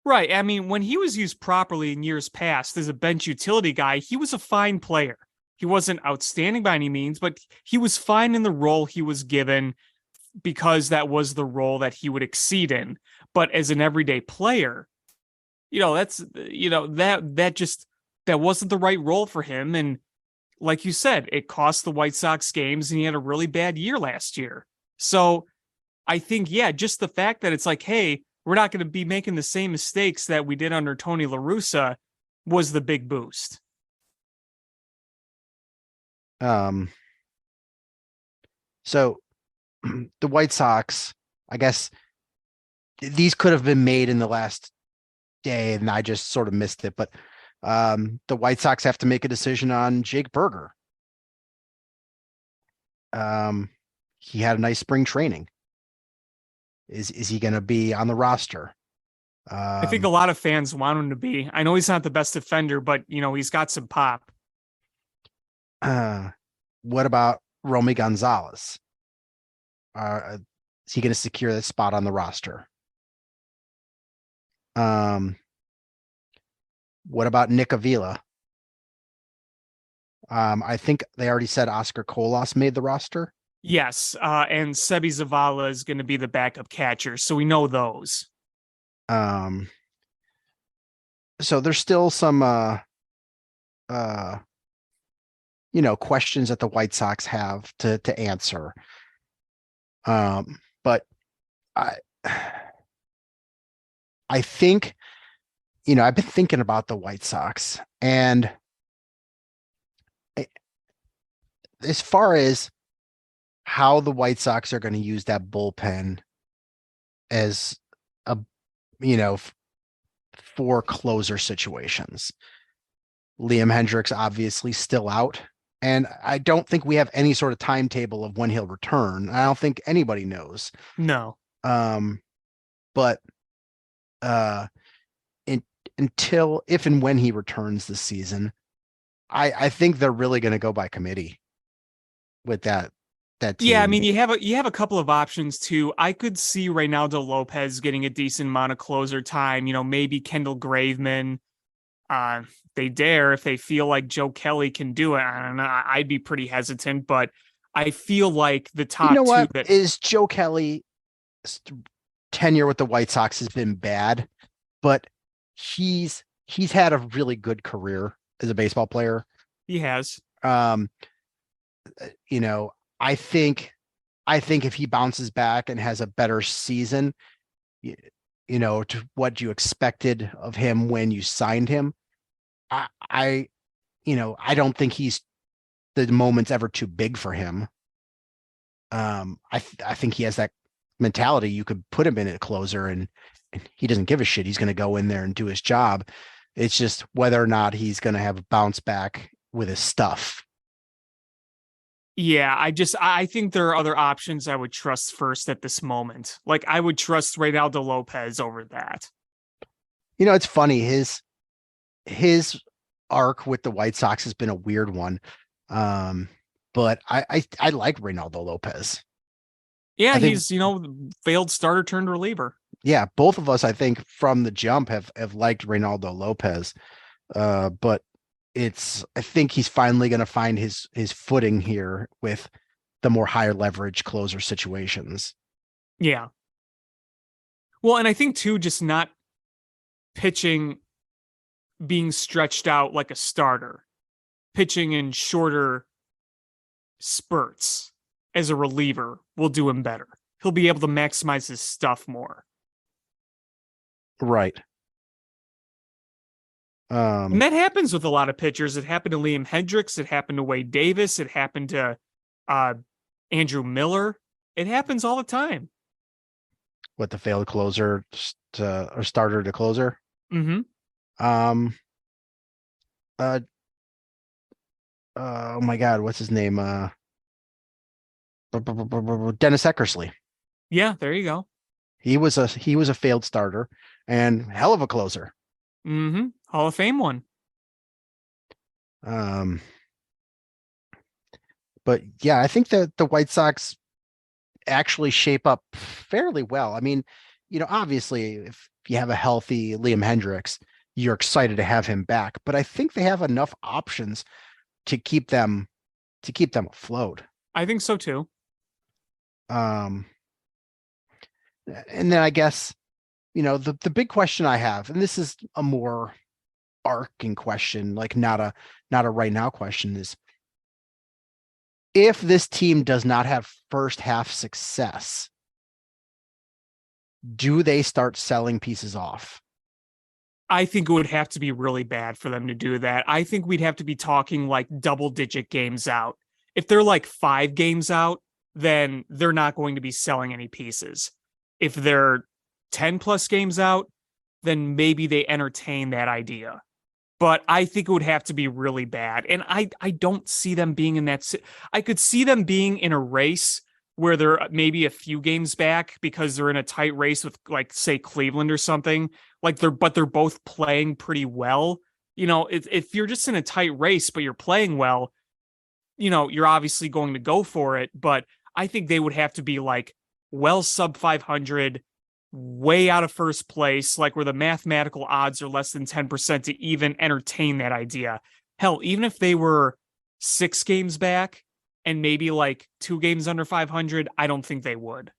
Right. I mean, when he was used properly in years past as a bench utility guy, he was a fine player. He wasn't outstanding by any means, but he was fine in the role he was given because that was the role that he would exceed in. But as an everyday player, that wasn't the right role for him. And like you said, it cost the White Sox games, and he had a really bad year last year. So I think, just the fact that it's like, hey, we're not going to be making the same mistakes that we did under Tony La Russa was the big boost. So the White Sox, I guess these could have been made in the last day and I just sort of missed it, but the White Sox have to make a decision on Jake Berger. He had a nice spring training. Is he going to be on the roster? I think a lot of fans want him to be. I know he's not the best defender, but he's got some pop. What about Romy Gonzalez? Is he going to secure that spot on the roster? What about Nick Avila? I think they already said Oscar Colas made the roster. Yes, and Sebi Zavala is going to be the backup catcher, so we know those. So there's still some questions that the White Sox have to answer. But I think, I've been thinking about the White Sox, and as far as how the White Sox are going to use that bullpen as for closer situations. Liam Hendricks obviously still out, and I don't think we have any sort of timetable of when he'll return. I don't think anybody knows. No. But until if and when he returns this season, I think they're really going to go by committee with that team. Yeah, I mean, you have a couple of options too. I could see Reynaldo Lopez getting a decent amount of closer time. Maybe Kendall Graveman. They dare if they feel like Joe Kelly can do it. I don't know. I'd be pretty hesitant, but I feel like the top two that is Joe Kelly's tenure with the White Sox has been bad, but he's had a really good career as a baseball player. He has. You know, I think if he bounces back and has a better season, you know, to what you expected of him when you signed him, I I don't think the moment's ever too big for him. I think he has that mentality. You could put him in a closer and he doesn't give a shit. He's going to go in there and do his job. It's just whether or not he's going to have a bounce back with his stuff. Yeah, I think there are other options I would trust first at this moment. Like I would trust Reynaldo Lopez over that. You know, it's funny. His arc with the White Sox has been a weird one. But I like Reynaldo Lopez. Yeah, think, he's, failed starter turned reliever. Yeah, both of us, I think, from the jump have liked Reynaldo Lopez. But I think he's finally going to find his footing here with the more higher leverage closer situations. Yeah. Well, and I think too, just not pitching, being stretched out like a starter, pitching in shorter spurts as a reliever will do him better. He'll be able to maximize his stuff more. Right. And that happens with a lot of pitchers. It happened to Liam Hendricks. It happened to Wade Davis. It happened to Andrew Miller. It happens all the time. What, the failed closer or starter to closer? Mm-hmm. Oh my God, what's his name? Dennis Eckersley. Yeah, there you go. He was a failed starter and hell of a closer. Mm-hmm. Hall of Fame one. But yeah, I think that the White Sox actually shape up fairly well. I mean, obviously, if you have a healthy Liam Hendricks, you're excited to have him back. But I think they have enough options to keep them afloat. I think so too. And then I guess, the big question I have, and this is a more arcing question, like not a right now question, is if this team does not have first half success, do they start selling pieces off? I think it would have to be really bad for them to do that. I think we'd have to be talking like double-digit games out. If they're like 5 games out, then they're not going to be selling any pieces. If they're 10 plus games out, then maybe they entertain that idea. But I think it would have to be really bad. And I don't see them being in that. I could see them being in a race where they're maybe a few games back because they're in a tight race with, like, say, Cleveland or something. But they're both playing pretty well. If you're just in a tight race, but you're playing well, you're obviously going to go for it. But I think they would have to be like well sub 500, way out of first place, like where the mathematical odds are less than 10% to even entertain that idea. Hell, even if they were 6 games back and maybe like 2 games under 500, I don't think they would.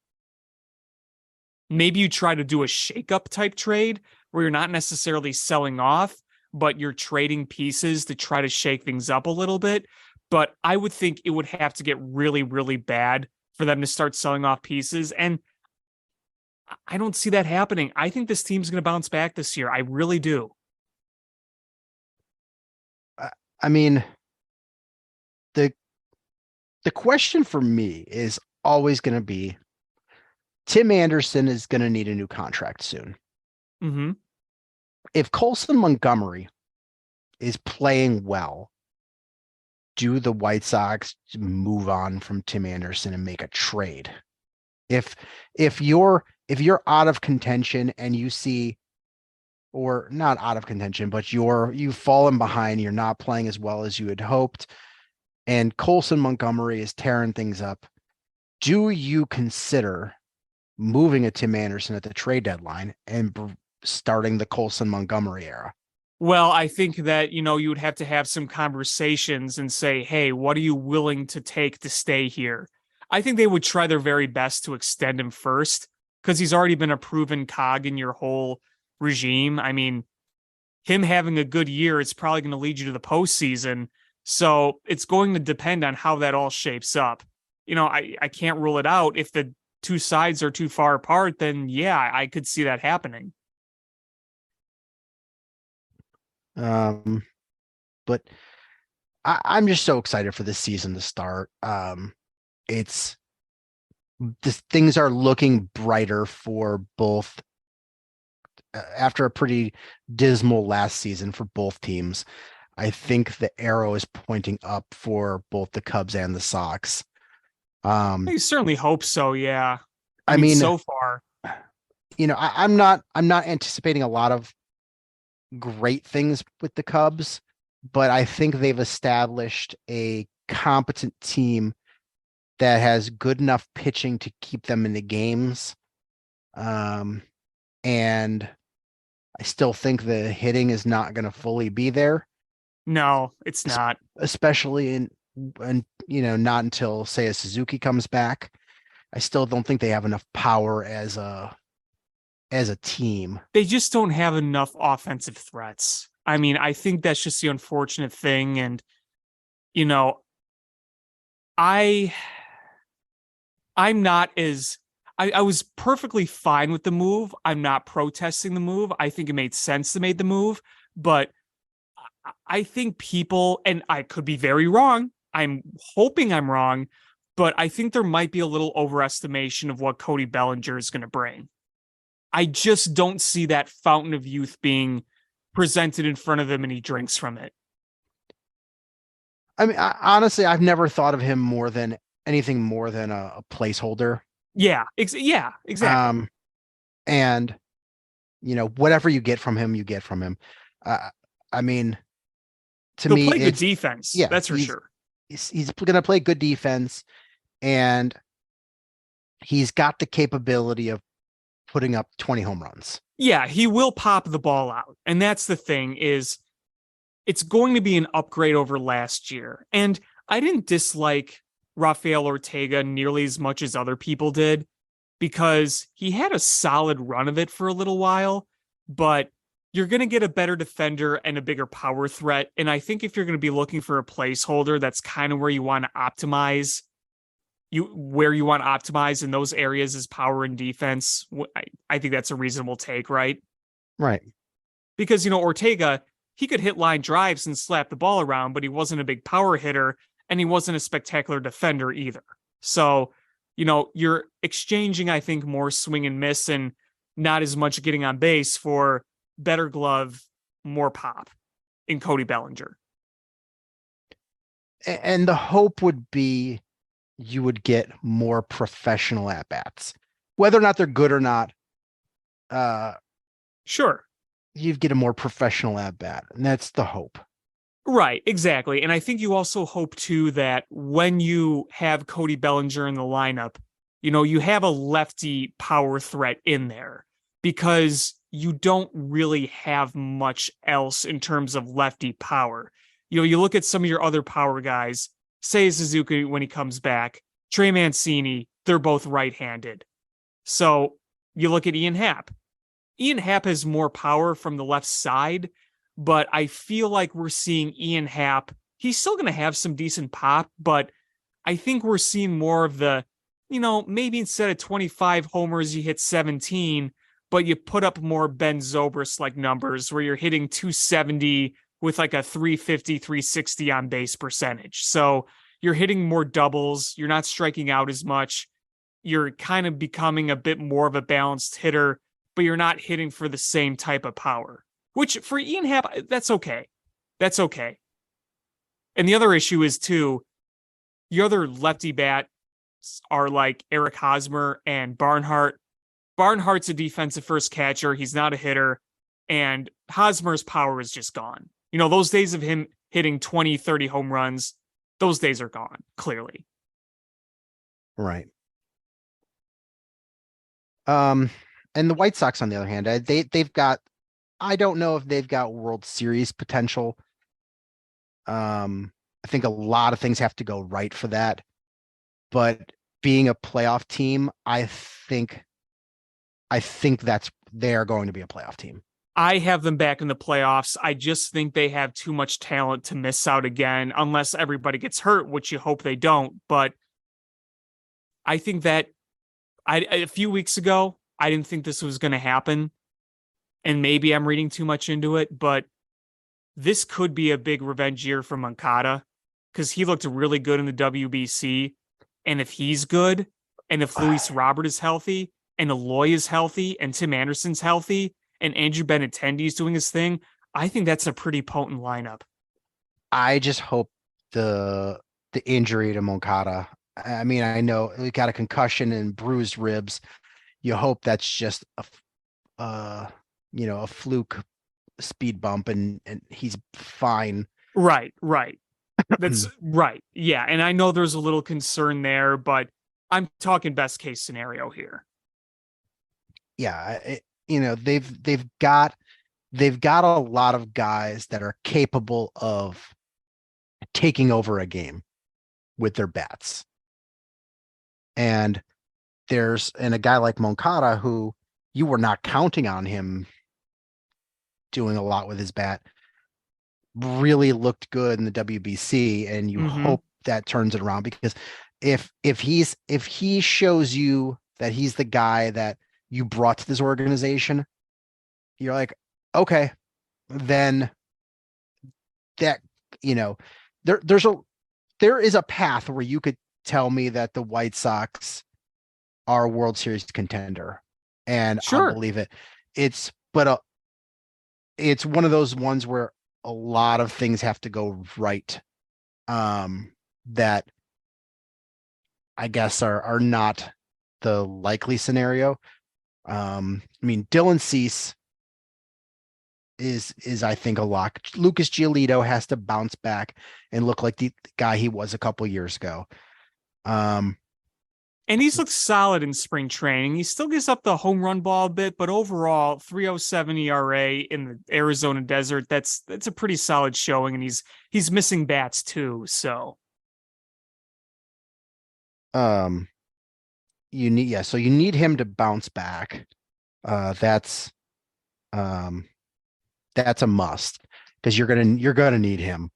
Maybe you try to do a shakeup type trade where you're not necessarily selling off, but you're trading pieces to try to shake things up a little bit. But I would think it would have to get really, really bad for them to start selling off pieces. And I don't see that happening. I think this team's going to bounce back this year. I really do. I mean, the question for me is always going to be, Tim Anderson is going to need a new contract soon. Mm-hmm. If Colson Montgomery is playing well, do the White Sox move on from Tim Anderson and make a trade? If you're out of contention and you see, or not out of contention, but you've fallen behind, you're not playing as well as you had hoped, and Colson Montgomery is tearing things up, do you consider moving a Tim Anderson at the trade deadline and starting the Colson Montgomery era? Well, I think that, you would have to have some conversations and say, hey, what are you willing to take to stay here? I think they would try their very best to extend him first because he's already been a proven cog in your whole regime. I mean, him having a good year, it's probably going to lead you to the postseason, So it's going to depend on how that all shapes up. I can't rule it out. If the two sides are too far apart, then yeah, I could see that happening. But I'm just so excited for this season to start. Things are looking brighter for both after a pretty dismal last season for both teams. I think the arrow is pointing up for both the Cubs and the Sox. I certainly hope so. Yeah. I mean, so far, I'm not anticipating a lot of great things with the Cubs, but I think they've established a competent team that has good enough pitching to keep them in the games. And I still think the hitting is not going to fully be there. No, it's not. Especially not until, say, a Suzuki comes back. I still don't think they have enough power as a team. They just don't have enough offensive threats. I mean, I think that's just the unfortunate thing. And, I'm not as I was perfectly fine with the move. I'm not protesting the move. I think it made sense to make the move, but I think people, and I could be very wrong. I'm hoping I'm wrong, but I think there might be a little overestimation of what Cody Bellinger is going to bring. I just don't see that fountain of youth being presented in front of him and he drinks from it. I mean, honestly, I've never thought of him more than anything more than a placeholder. Yeah, exactly. And whatever you get from him, you get from him. I mean, to He'll me, play good defense. Yeah, that's for sure. He's going to play good defense, and he's got the capability of putting up 20 home runs. Yeah, he will pop the ball out. And that's the thing, is it's going to be an upgrade over last year. And I didn't dislike Rafael Ortega nearly as much as other people did, because he had a solid run of it for a little while, but you're going to get a better defender and a bigger power threat. And I think if you're going to be looking for a placeholder, that's kind of where you want to optimize. Where you want to optimize in those areas is power and defense. I think that's a reasonable take, right? Right. Because, Ortega, he could hit line drives and slap the ball around, but he wasn't a big power hitter and he wasn't a spectacular defender either. So, you're exchanging, I think, more swing and miss and not as much getting on base for better glove, more pop in Cody Bellinger. And the hope would be you would get more professional at-bats. Whether or not they're good or not, sure, you get a more professional at-bat, and that's the hope. Right, exactly. And I think you also hope, too, that when you have Cody Bellinger in the lineup, you have a lefty power threat in there, because you don't really have much else in terms of lefty power. You look at some of your other power guys, say Suzuki when he comes back, Trey Mancini, they're both right-handed. So you look at Ian Happ. Ian Happ has more power from the left side, but I feel like we're seeing Ian Happ. He's still going to have some decent pop, but I think we're seeing more of the, maybe instead of 25 homers, you hit 17, but you put up more Ben Zobrist-like numbers where you're hitting 270 with like a 350, 360 on base percentage. So you're hitting more doubles. You're not striking out as much. You're kind of becoming a bit more of a balanced hitter, but you're not hitting for the same type of power, which for Ian Happ, that's okay. That's okay. And the other issue is, too, your other lefty bats are like Eric Hosmer and Barnhart. Barnhart's a defensive first catcher. He's not a hitter. And Hosmer's power is just gone. Those days of him hitting 20, 30 home runs, those days are gone, clearly. Right. And the White Sox, on the other hand, they've got, I don't know if they've got World Series potential. I think a lot of things have to go right for that. But being a playoff team, I think they're going to be a playoff team. I have them back in the playoffs. I just think they have too much talent to miss out again, unless everybody gets hurt, which you hope they don't. But I think that a few weeks ago, I didn't think this was going to happen. And maybe I'm reading too much into it, but this could be a big revenge year for Moncada because he looked really good in the WBC. And if he's good, and if Luis Robert is healthy, and Eloy is healthy, and Tim Anderson's healthy, and Andrew Benintendi's doing his thing, I think that's a pretty potent lineup. I just hope the injury to Moncada. I mean, I know he got a concussion and bruised ribs. You hope that's just a fluke speed bump and he's fine. Right. That's right. Yeah. And I know there's a little concern there, but I'm talking best case scenario here. Yeah. They've got a lot of guys that are capable of taking over a game with their bats. And a guy like Moncada who you were not counting on him doing a lot with his bat really looked good in the WBC, and you hope that turns it around, because if he shows you that he's the guy that you brought to this organization, you're like, okay, then that, there is a path where you could tell me that the White Sox are a World Series contender, and sure, I'll believe it. It's one of those ones where a lot of things have to go right, that I guess are not the likely scenario. I mean, Dylan Cease is I think a lock. Lucas Giolito has to bounce back and look like the guy he was a couple years ago. And he's looked solid in spring training. He still gives up the home run ball a bit, but overall, 3.07 ERA in the Arizona desert, that's a pretty solid showing, and he's missing bats too, so. You need him to bounce back. That's a must, because you're gonna need him.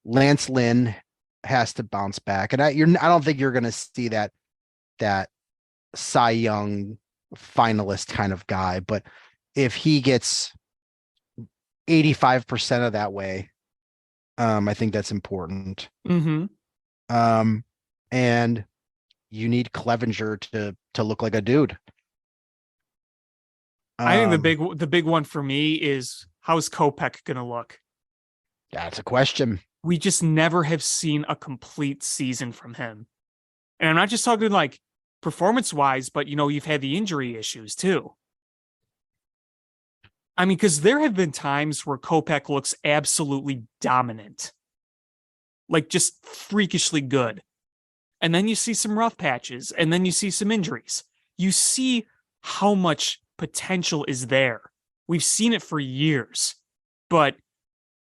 Lance Lynn has to bounce back, and I don't think you're gonna see that Cy Young finalist kind of guy, but if he gets 85% of that way, I think that's important. And you need Clevenger to look like a dude. I think the big one for me is, how's Kopech going to look? That's a question. We just never have seen a complete season from him. And I'm not just talking like performance-wise, but, you've had the injury issues too. I mean, because there have been times where Kopech looks absolutely dominant. Like, just freakishly good. And then you see some rough patches, and then you see some injuries. You see how much potential is there. We've seen it for years, but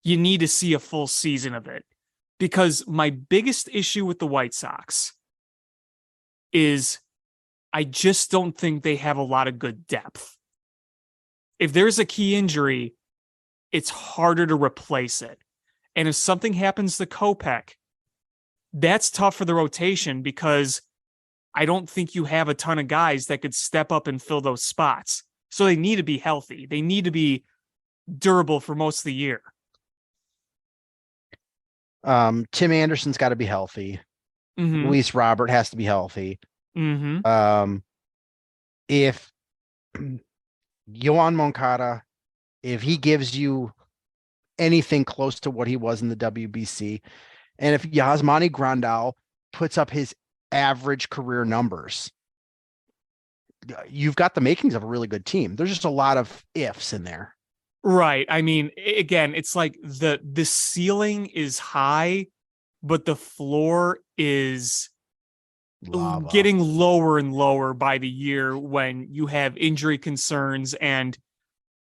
you need to see a full season of it, because my biggest issue with the White Sox is I just don't think they have a lot of good depth. If there's a key injury, it's harder to replace it. And if something happens to Kopech, that's tough for the rotation, because I don't think you have a ton of guys that could step up and fill those spots. So they need to be healthy. They need to be durable for most of the year. Tim Anderson's got to be healthy. Luis Robert has to be healthy. If Yoan Moncada, if he gives you anything close to what he was in the WBC, and if Yasmani Grandal puts up his average career numbers, you've got the makings of a really good team. There's just a lot of ifs in there. Right. I mean, again, it's like the ceiling is high, but the floor is Lava. Getting lower and lower by the year when you have injury concerns and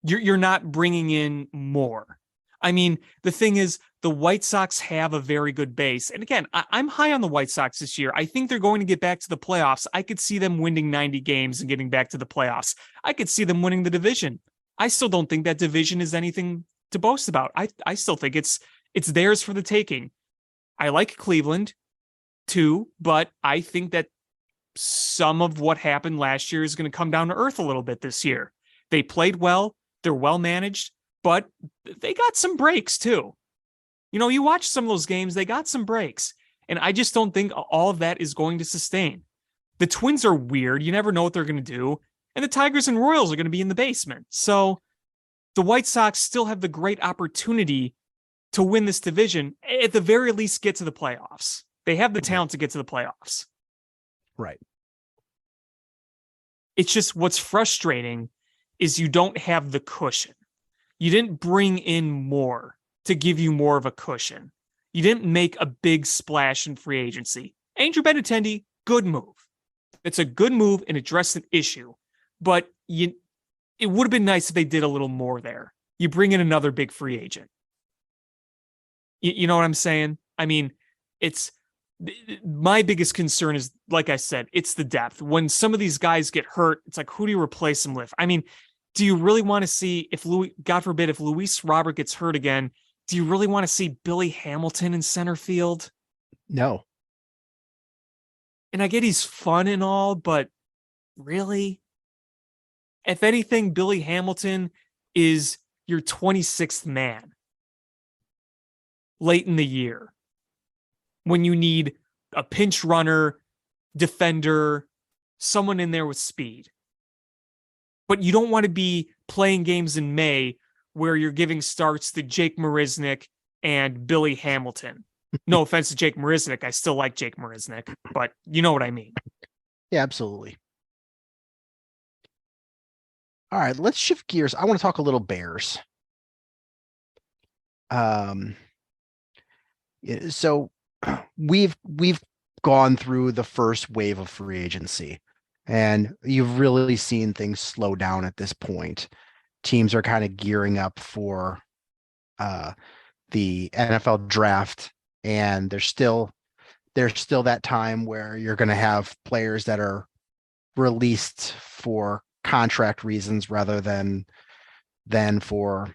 you're not bringing in more. I mean, the thing is, the White Sox have a very good base. And again, I'm high on the White Sox this year. I think they're going to get back to the playoffs. I could see them winning 90 games and getting back to the playoffs. I could see them winning the division. I still don't think that division is anything to boast about. I still think it's theirs for the taking. I like Cleveland too, but I think that some of what happened last year is going to come down to earth a little bit this year. They played well, they're well managed, but they got some breaks too. You watch some of those games, they got some breaks. And I just don't think all of that is going to sustain. The Twins are weird. You never know what they're going to do. And the Tigers and Royals are going to be in the basement. So the White Sox still have the great opportunity to win this division, at the very least get to the playoffs. They have the talent to get to the playoffs. Right. It's just what's frustrating is you don't have the cushion. You didn't bring in more to give you more of a cushion. You didn't make a big splash in free agency. Andrew Benintendi, good move. It's a good move and addressed an issue, but it would have been nice if they did a little more there. You bring in another big free agent. You know what I'm saying? I mean, my biggest concern is, like I said, it's the depth. When some of these guys get hurt, it's like, who do you replace them with? I mean, do you really want to see God forbid, if Luis Robert gets hurt again, do you really want to see Billy Hamilton in center field? No. And I get he's fun and all, but really? If anything, Billy Hamilton is your 26th man late in the year when you need a pinch runner, defender, someone in there with speed. But you don't want to be playing games in May where you're giving starts to Jake Marisnick and Billy Hamilton. No offense to Jake Marisnick. I still like Jake Marisnick, but you know what I mean. Yeah, absolutely. All right, let's shift gears. I want to talk a little Bears. So we've gone through the first wave of free agency, and you've really seen things slow down at this point. Teams are kind of gearing up for the NFL draft, and there's still that time where you're going to have players that are released for contract reasons rather than for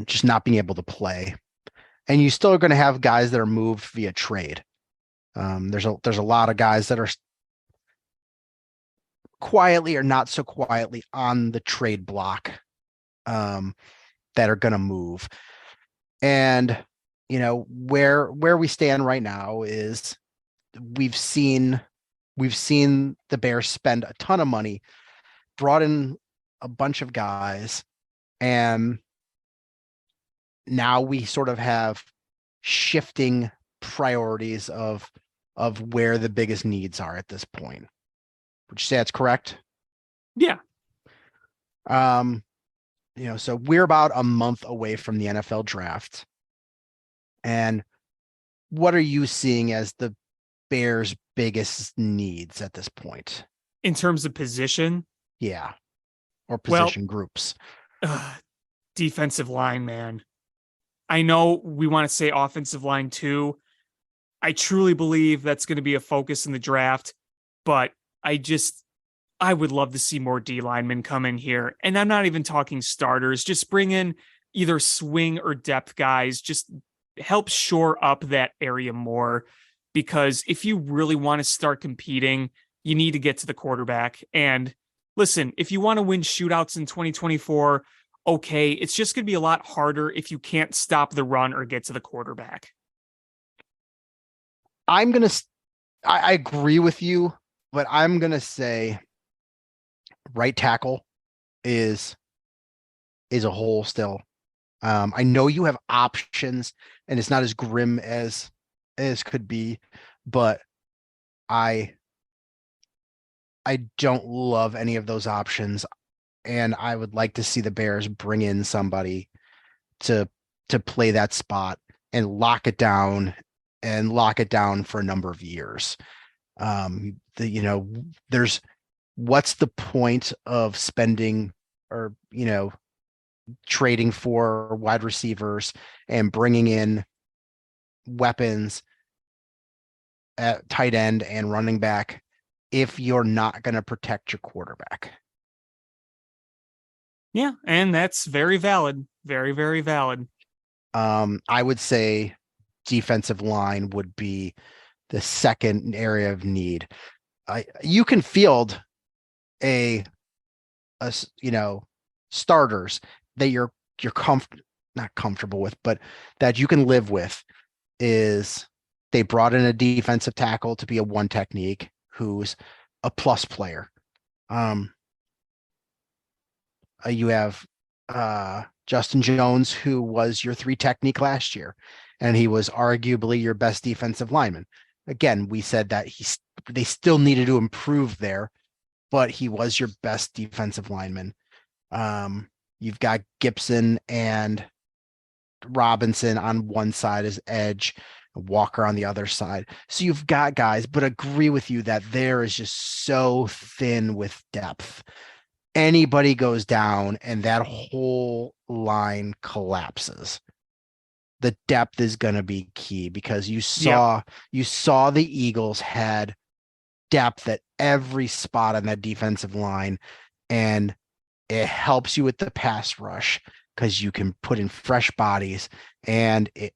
just not being able to play. And you still are going to have guys that are moved via trade. There's a lot of guys that are quietly or not so quietly on the trade block that are going to move. And where we stand right now is we've seen the Bears spend a ton of money, brought in a bunch of guys, and now we sort of have shifting priorities of where the biggest needs are at this point. Would you say that's correct? Yeah. So we're about a month away from the NFL draft. And what are you seeing as the Bears' biggest needs at this point? In terms of position? Yeah. Or position groups. Defensive line, man. I know we want to say offensive line too. I truly believe that's going to be a focus in the draft, but I would love to see more D linemen come in here. And I'm not even talking starters. Just bring in either swing or depth guys. Just help shore up that area more. Because if you really want to start competing, you need to get to the quarterback. And listen, if you want to win shootouts in 2024, okay, it's just going to be a lot harder if you can't stop the run or get to the quarterback. I agree with you, but I'm going to say right tackle is a hole still. I know you have options and it's not as grim as could be, but I don't love any of those options. And I would like to see the Bears bring in somebody to play that spot and lock it down for a number of years. There's what's the point of spending or, trading for wide receivers and bringing in weapons at tight end and running back if you're not going to protect your quarterback? Yeah, and that's very valid. Very, very valid. I would say defensive line would be the second area of need. You can field a starters that you're not comfortable with, but that you can live with. Is they brought in a defensive tackle to be a one technique who's a plus player. You have Justin Jones, who was your three technique last year, and he was arguably your best defensive lineman. Again, we said that they still needed to improve there, but he was your best defensive lineman. You've got Gibson and Robinson on one side as edge, Walker on the other side. So you've got guys, but agree with you that there is just so thin with depth. Anybody goes down and that whole line collapses. The depth is going to be key because you saw the Eagles had depth at every spot on that defensive line, and it helps you with the pass rush because you can put in fresh bodies, and it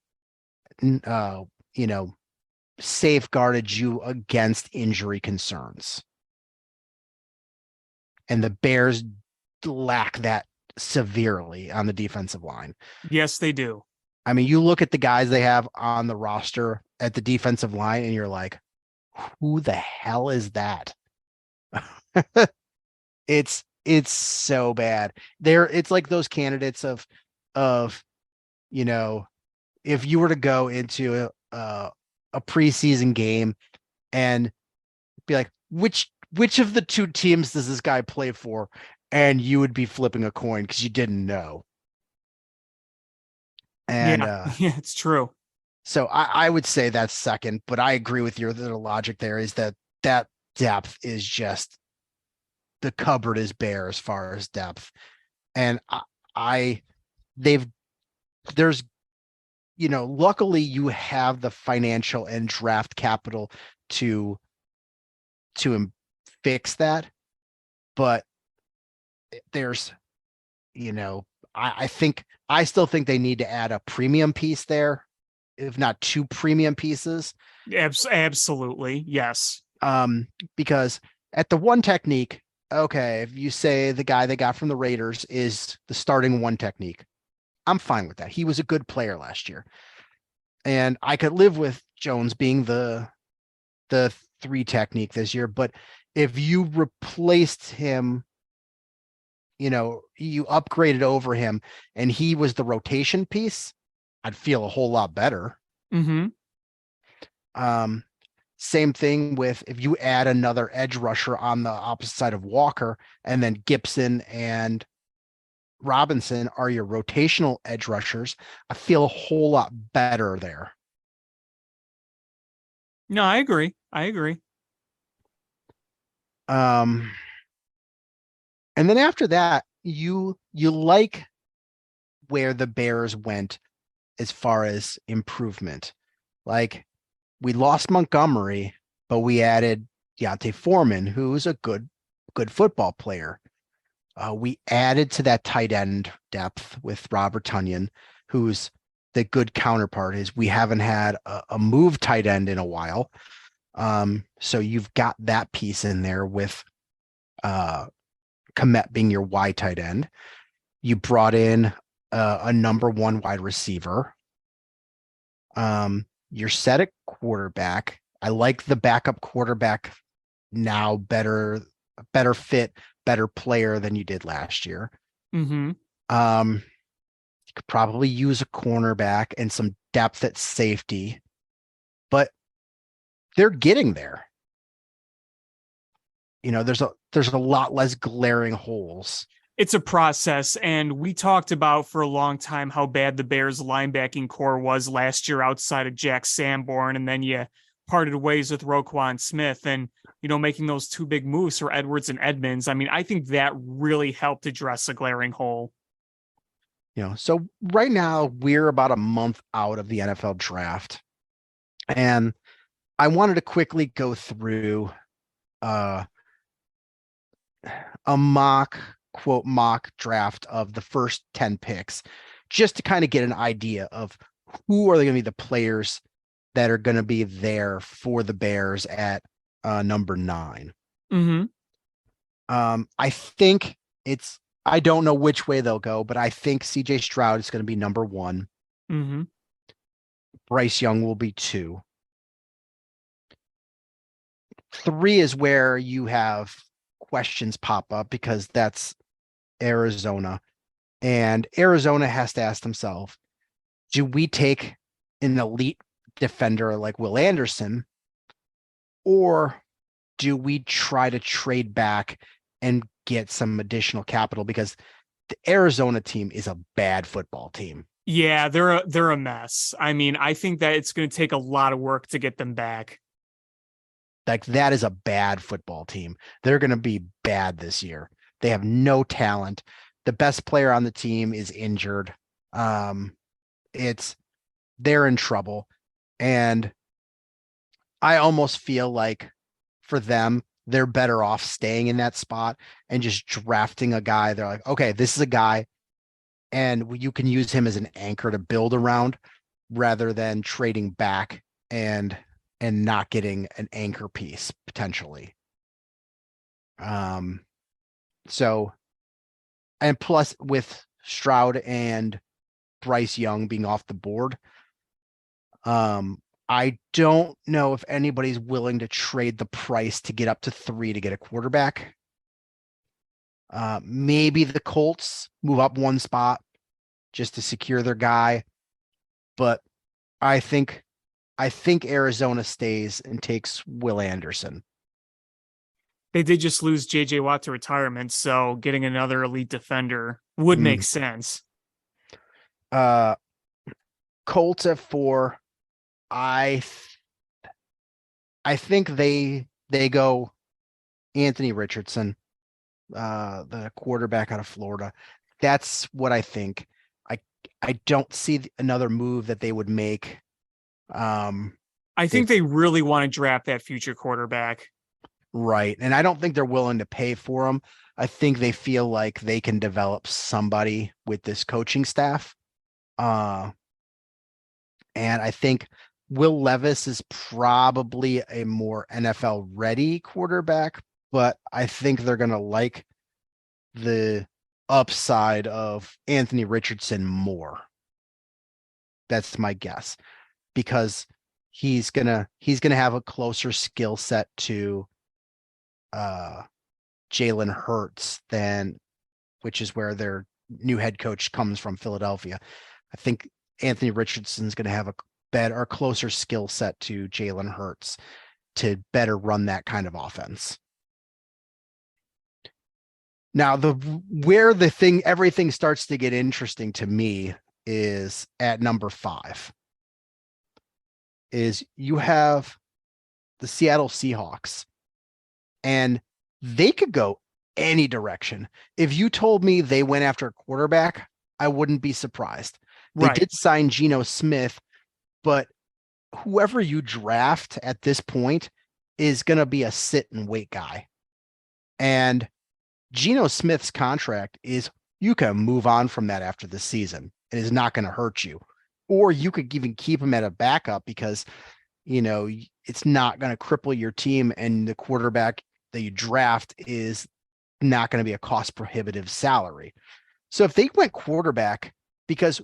safeguarded you against injury concerns. And the Bears lack that severely on the defensive line. Yes, they do. I mean, you look at the guys they have on the roster at the defensive line, and you're like, who the hell is that? It's so bad. It's like those candidates of if you were to go into a preseason game and be like, which of the two teams does this guy play for? And you would be flipping a coin because you didn't know. And yeah, it's true. So I would say that's second, but I agree with you. The logic there is that depth is just, the cupboard is bare as far as depth. And luckily you have the financial and draft capital to fix that. But there's, I still think they need to add a premium piece there, if not two premium pieces. Absolutely. Yes. Because at the one technique, okay, if you say the guy they got from the Raiders is the starting one technique, I'm fine with that. He was a good player last year. And I could live with Jones being the three technique this year. But if you replaced him, you upgraded over him and he was the rotation piece, I'd feel a whole lot better. Mm-hmm. Same thing with if you add another edge rusher on the opposite side of Walker, and then Gibson and Robinson are your rotational edge rushers, I feel a whole lot better there. No, I agree. And then after that, you like where the Bears went as far as improvement. Like, we lost Montgomery, but we added Deontay Foreman, who's a good football player. We added to that tight end depth with Robert Tonyan, who's the good counterpart. Is we haven't had a move tight end in a while. So you've got that piece in there with Kmet being your wide tight end. You brought in a number one wide receiver. You're set at quarterback. I like the backup quarterback now better fit, better player than you did last year. Mm-hmm. You could probably use a cornerback and some depth at safety, but they're getting there. There's a lot less glaring holes. It's a process, and we talked about for a long time how bad the Bears linebacking core was last year outside of Jack Sanborn, and then you parted ways with Roquan Smith, and making those two big moves for Edwards and Edmonds. I mean, I think that really helped address a glaring hole. So right now we're about a month out of the NFL draft, and I wanted to quickly go through a mock quote mock draft of the first 10 picks, just to kind of get an idea of who are they going to be the players that are going to be there for the Bears at number 9. Mm-hmm. I think I don't know which way they'll go, but I think CJ Stroud is going to be number 1. Mm-hmm. Bryce Young will be 2. 3 is where you have questions pop up because that's Arizona. And Arizona has to ask themselves, do we take an elite defender like Will Anderson, or do we try to trade back and get some additional capital? Because the Arizona team is a bad football team. Yeah, they're a mess. I mean, I think that it's going to take a lot of work to get them back. Like, that is a bad football team. They're going to be bad this year. They have no talent. The best player on the team is injured. They're in trouble. And I almost feel like for them, they're better off staying in that spot and just drafting a guy. They're like, okay, this is a guy, and you can use him as an anchor to build around rather than trading back and not getting an anchor piece potentially. So, and plus with Stroud and Bryce Young being off the board, I don't know if anybody's willing to trade the price to get up to 3 to get a quarterback. Maybe the Colts move up 1 spot just to secure their guy, but I think Arizona stays and takes Will Anderson. They did just lose JJ Watt to retirement, so getting another elite defender would make sense. Colts at 4. I think they go Anthony Richardson, the quarterback out of Florida. That's what I think. I don't see another move that they would make. I think they really want to draft that future quarterback. Right. And I don't think they're willing to pay for him. I think they feel like they can develop somebody with this coaching staff. And I think Will Levis is probably a more NFL ready quarterback, but I think they're going to like the upside of Anthony Richardson more. That's my guess, because he's going to have a closer skill set to Jalen Hurts which is where their new head coach comes from, Philadelphia. I think Anthony Richardson's going to have a better or closer skill set to Jalen Hurts to better run that kind of offense. Now, everything starts to get interesting to me is at number 5. Is you have the Seattle Seahawks, and they could go any direction. If you told me they went after a quarterback, I wouldn't be surprised. They did sign Geno Smith, but whoever you draft at this point is going to be a sit and wait guy. And Geno Smith's contract is, you can move on from that after the season. It is not going to hurt you. Or you could even keep him at a backup because, it's not going to cripple your team, and the quarterback that you draft is not going to be a cost prohibitive salary. So if they went quarterback, because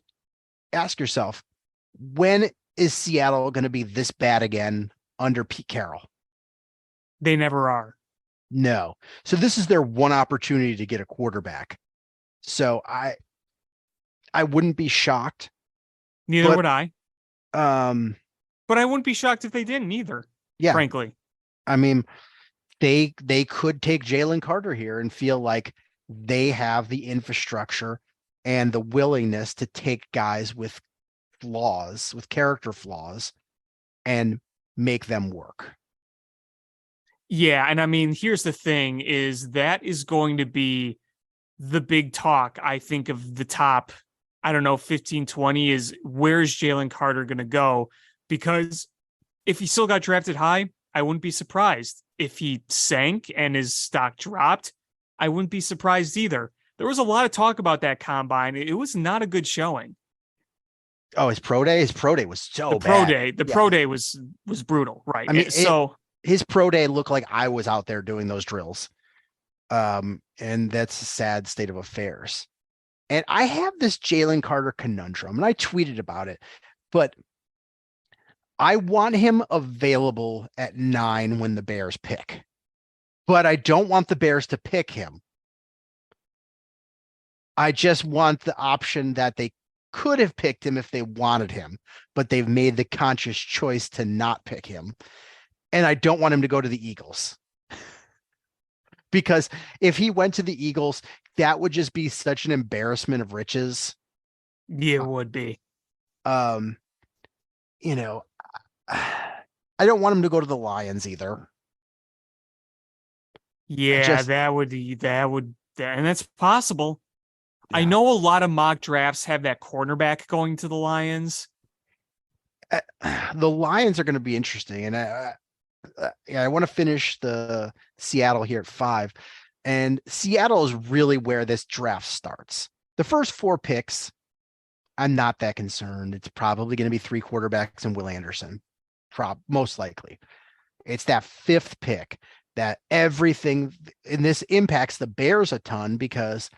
ask yourself, when is Seattle going to be this bad again under Pete Carroll? They never are. No. So this is their one opportunity to get a quarterback. So I wouldn't be shocked. Neither would I. But I wouldn't be shocked if they didn't either. Yeah. Frankly. I mean, they could take Jalen Carter here and feel like they have the infrastructure and the willingness to take guys with flaws, with character flaws, and make them work. Yeah, and I mean, here's the thing, is that is going to be the big talk, I think, of the top, 15, 20 is, where's Jalen Carter going to go? Because if he still got drafted high, I wouldn't be surprised. If he sank and his stock dropped, I wouldn't be surprised either. there was a lot of talk about that combine. It was not a good showing. Oh, his pro day was so The pro bad. day, the pro day was brutal, right? I mean, so his pro day looked like I was out there doing those drills. And that's a sad state of affairs. And I have this Jalen Carter conundrum, and I tweeted about it, but I want him available at 9 when the Bears pick, but I don't want the Bears to pick him. I just want the option that they could have picked him if they wanted him, but they've made the conscious choice to not pick him. And I don't want him to go to the Eagles. Because if he went to the Eagles, that would just be such an embarrassment of riches. Yeah, it would be. I don't want him to go to the Lions either. Yeah, and that's possible. Yeah. I know a lot of mock drafts have that cornerback going to the Lions. The Lions are going to be interesting, and I want to finish the Seattle here at 5, and Seattle is really where this draft starts. The first 4 picks, I'm not that concerned. It's probably going to be 3 quarterbacks and Will Anderson, most likely. It's that 5th pick that everything, and this impacts the Bears a ton, because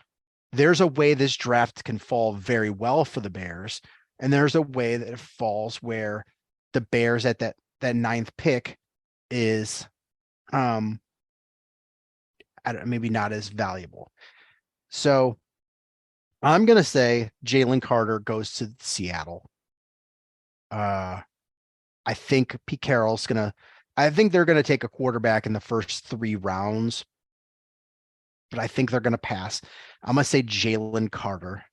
there's a way this draft can fall very well for the Bears, and there's a way that it falls where the Bears at that 9th pick is maybe not as valuable. So I'm gonna say Jalen Carter goes to Seattle. I think Pete Carroll's I think they're gonna take a quarterback in the first 3 rounds, but I think they're gonna pass. I'm gonna say Jalen Carter,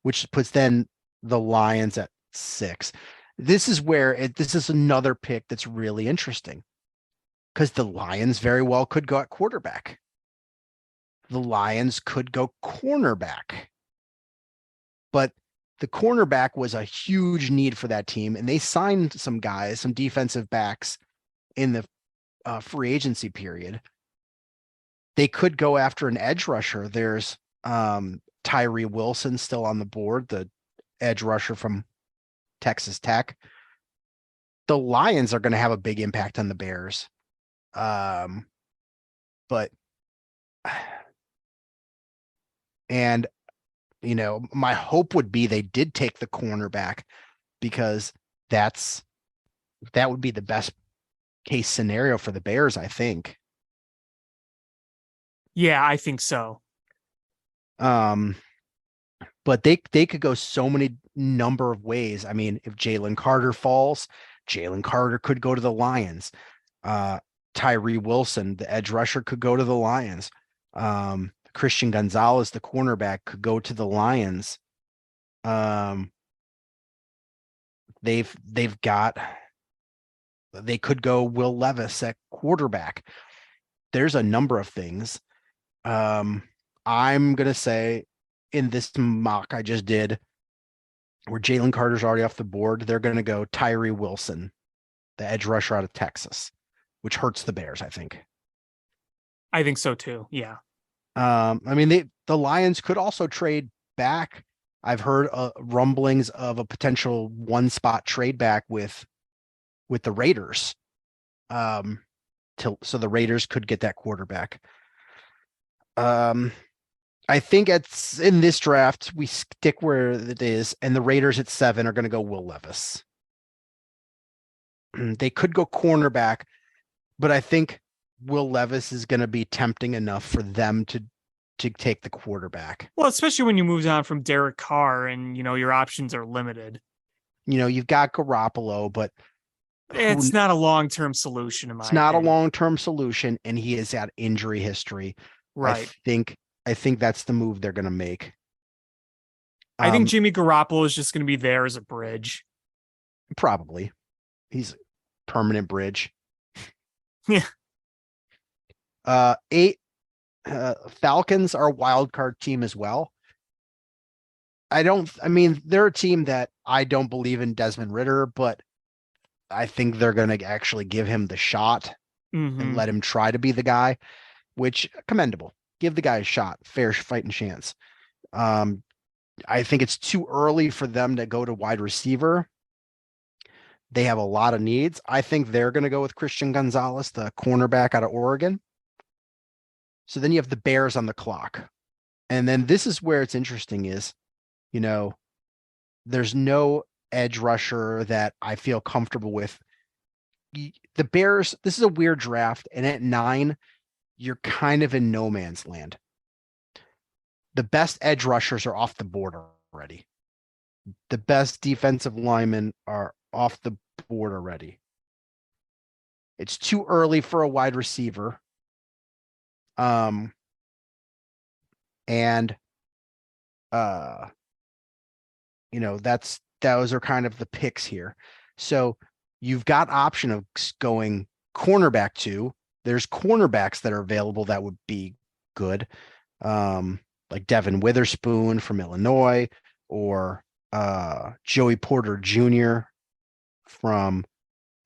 which puts then the Lions at 6. This is where this is another pick that's really interesting, because the Lions very well could go at quarterback. The Lions could go cornerback, but the cornerback was a huge need for that team, and they signed some guys, some defensive backs in the free agency period. They could go after an edge rusher. There's Tyree Wilson still on the board, the edge rusher from Texas Tech. The Lions are going to have a big impact on the Bears. And my hope would be they did take the cornerback, because that would be the best case scenario for the Bears, I think. Yeah, I think so. But they could go so many number of ways. I mean, if Jalen Carter falls, Jalen Carter could go to the Lions. Tyree Wilson, the edge rusher, could go to the Lions. Christian Gonzalez, the cornerback, could go to the Lions. They could go Will Levis at quarterback. There's a number of things. I'm gonna say, in this mock I just did, where Jalen Carter's already off the board, they're going to go Tyree Wilson, the edge rusher out of Texas, which hurts the Bears, I think. I think so too. Yeah. I mean, the Lions could also trade back. I've heard rumblings of a potential 1-spot trade back with the Raiders. So the Raiders could get that quarterback. I think it's in this draft, we stick where it is, and the Raiders at 7 are going to go Will Levis. They could go cornerback, but I think Will Levis is going to be tempting enough for them to take the quarterback. Well, especially when you move on from Derek Carr and, your options are limited. You've got Garoppolo, but it's not a long-term solution in my opinion. It's not a long-term solution, and he has had injury history. Right. I think that's the move they're going to make. I think Jimmy Garoppolo is just going to be there as a bridge. Probably. He's a permanent bridge. Yeah. 8, Falcons are a wild card team as well. They're a team that I don't believe in Desmond Ridder, but I think they're going to actually give him the shot and let him try to be the guy, which commendable. Give the guy a shot, fair fighting chance. I think it's too early for them to go to wide receiver. They have a lot of needs. I think they're going to go with Christian Gonzalez, the cornerback out of Oregon. So then you have the Bears on the clock. And then this is where it's interesting is, there's no edge rusher that I feel comfortable with. The Bears, this is a weird draft. And at 9, you're kind of in no man's land. The best edge rushers are off the board already. The best defensive linemen are off the board already. It's too early for a wide receiver. Those are kind of the picks here. So you've got option of going cornerback 2. There's cornerbacks that are available that would be good. Like Devin Witherspoon from Illinois, or Joey Porter Jr. from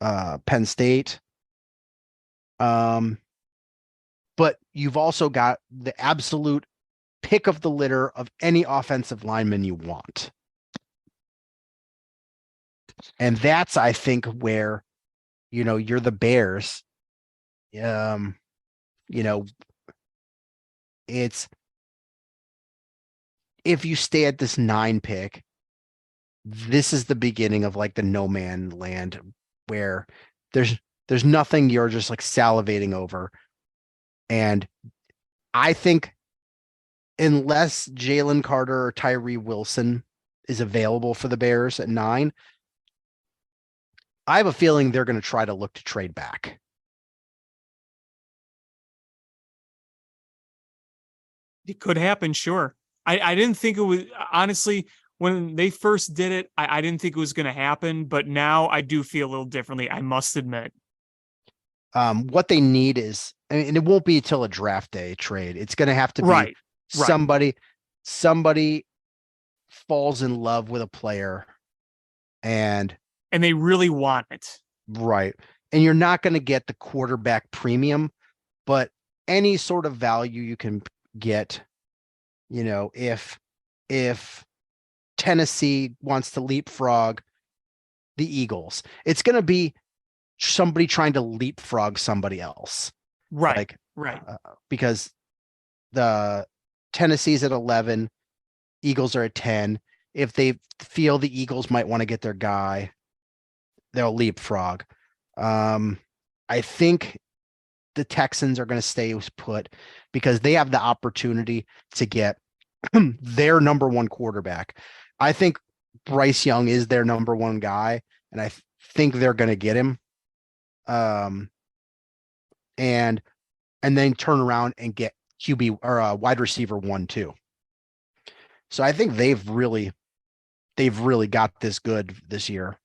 Penn State. But you've also got the absolute pick of the litter of any offensive lineman you want. And that's, I think, where, you're the Bears. It's, if you stay at this 9 pick, this is the beginning of like the no man land where there's nothing you're just like salivating over. And I think unless Jalen Carter or Tyree Wilson is available for the Bears at 9, I have a feeling they're going to try to look to trade back. It could happen, sure. I didn't think it was, honestly, when they first did it, I didn't think it was going to happen, but now I do feel a little differently, I must admit. What they need is, and it won't be until a draft day trade. It's going to have to be Right. somebody falls in love with a player and they really want it. Right. And you're not going to get the quarterback premium, but any sort of value you can get, if Tennessee wants to leapfrog the Eagles, it's going to be somebody trying to leapfrog somebody else. Right. Right. Because the Tennessee's at 11, Eagles are at 10. If they feel the Eagles might want to get their guy, they'll leapfrog. I think the Texans are going to stay put because they have the opportunity to get their number 1 quarterback. I think Bryce Young is their number 1 guy, and I think they're going to get him. And then turn around and get QB or wide receiver 1 too. So I think they've really got this good this year.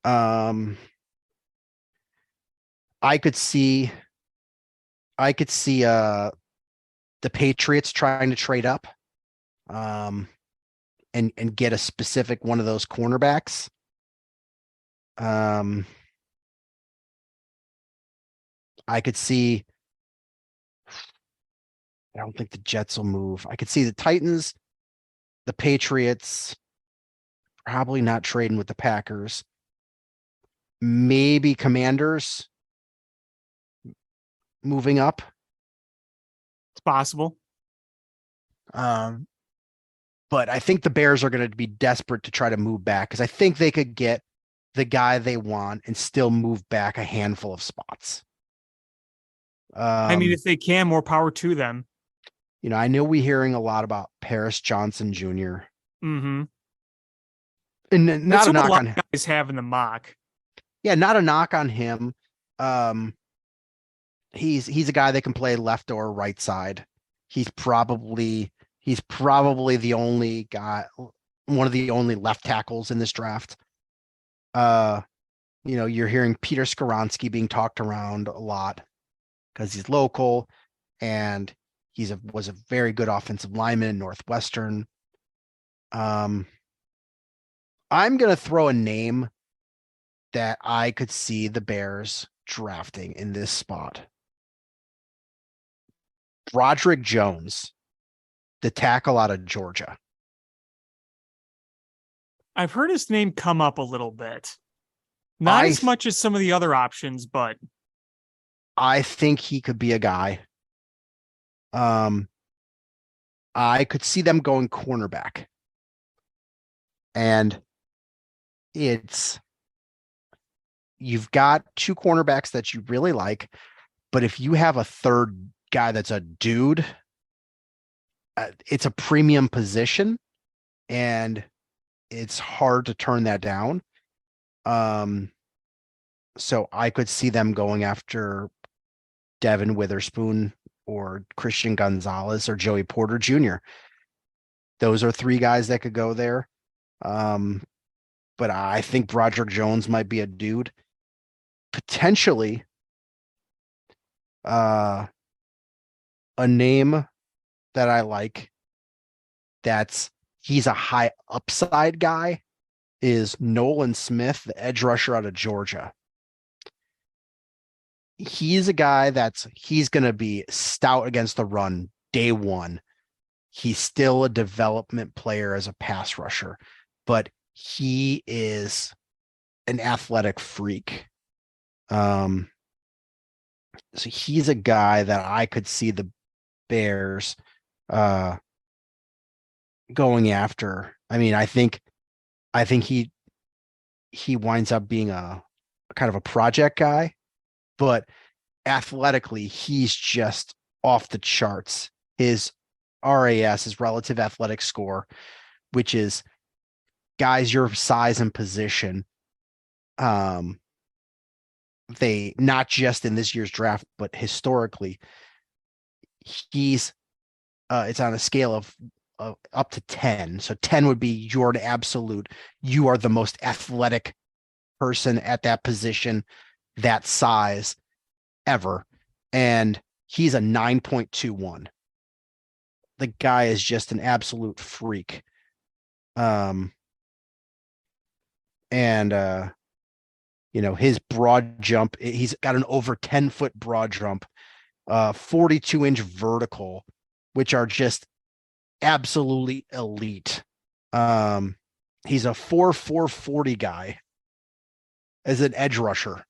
I could see the Patriots trying to trade up and get a specific one of those cornerbacks. I could see, I don't think the Jets will move. I could see the Titans, the Patriots, probably not trading with the Packers. Maybe Commanders moving up. It's possible. But I think the Bears are going to be desperate to try to move back because I think they could get the guy they want and still move back a handful of spots. I mean, if they can, more power to them. I know we're hearing a lot about Paris Johnson Jr. Mm-hmm. And not a knock on him. Guys have in the mock. Yeah, not a knock on him. He's a guy that can play left or right side. He's probably the only guy, one of the only left tackles in this draft. You're hearing Peter Skoronski being talked around a lot because he's local and was a very good offensive lineman in Northwestern. I'm going to throw a name that I could see the Bears drafting in this spot. Broderick Jones, the tackle out of Georgia. I've heard his name come up a little bit. Not as much as some of the other options, but I think he could be a guy. I could see them going cornerback. And you've got two cornerbacks that you really like, but if you have a third guy that's a dude, it's a premium position and it's hard to turn that down. So I could see them going after Devin Witherspoon or Christian Gonzalez or Joey Porter Jr. Those are three guys that could go there. But I think Broderick Jones might be a dude. Potentially a name that I like he's a high upside guy is Nolan Smith, the edge rusher out of Georgia. He's a guy he's going to be stout against the run day one. He's still a development player as a pass rusher, but he is an athletic freak. So he's a guy that I could see the Bears going after. I mean, I think he winds up being a kind of a project guy, but athletically, he's just off the charts. His RAS, his relative athletic score, which is guys your size and position. They not just in this year's draft, but historically, it's on a scale of up to 10. So 10 would be you're an absolute, you are the most athletic person at that position, that size ever. And he's a 9.21. The guy is just an absolute freak. His broad jump, he's got an over 10-foot broad jump, 42-inch vertical, which are just absolutely elite. He's a 4.40 guy as an edge rusher.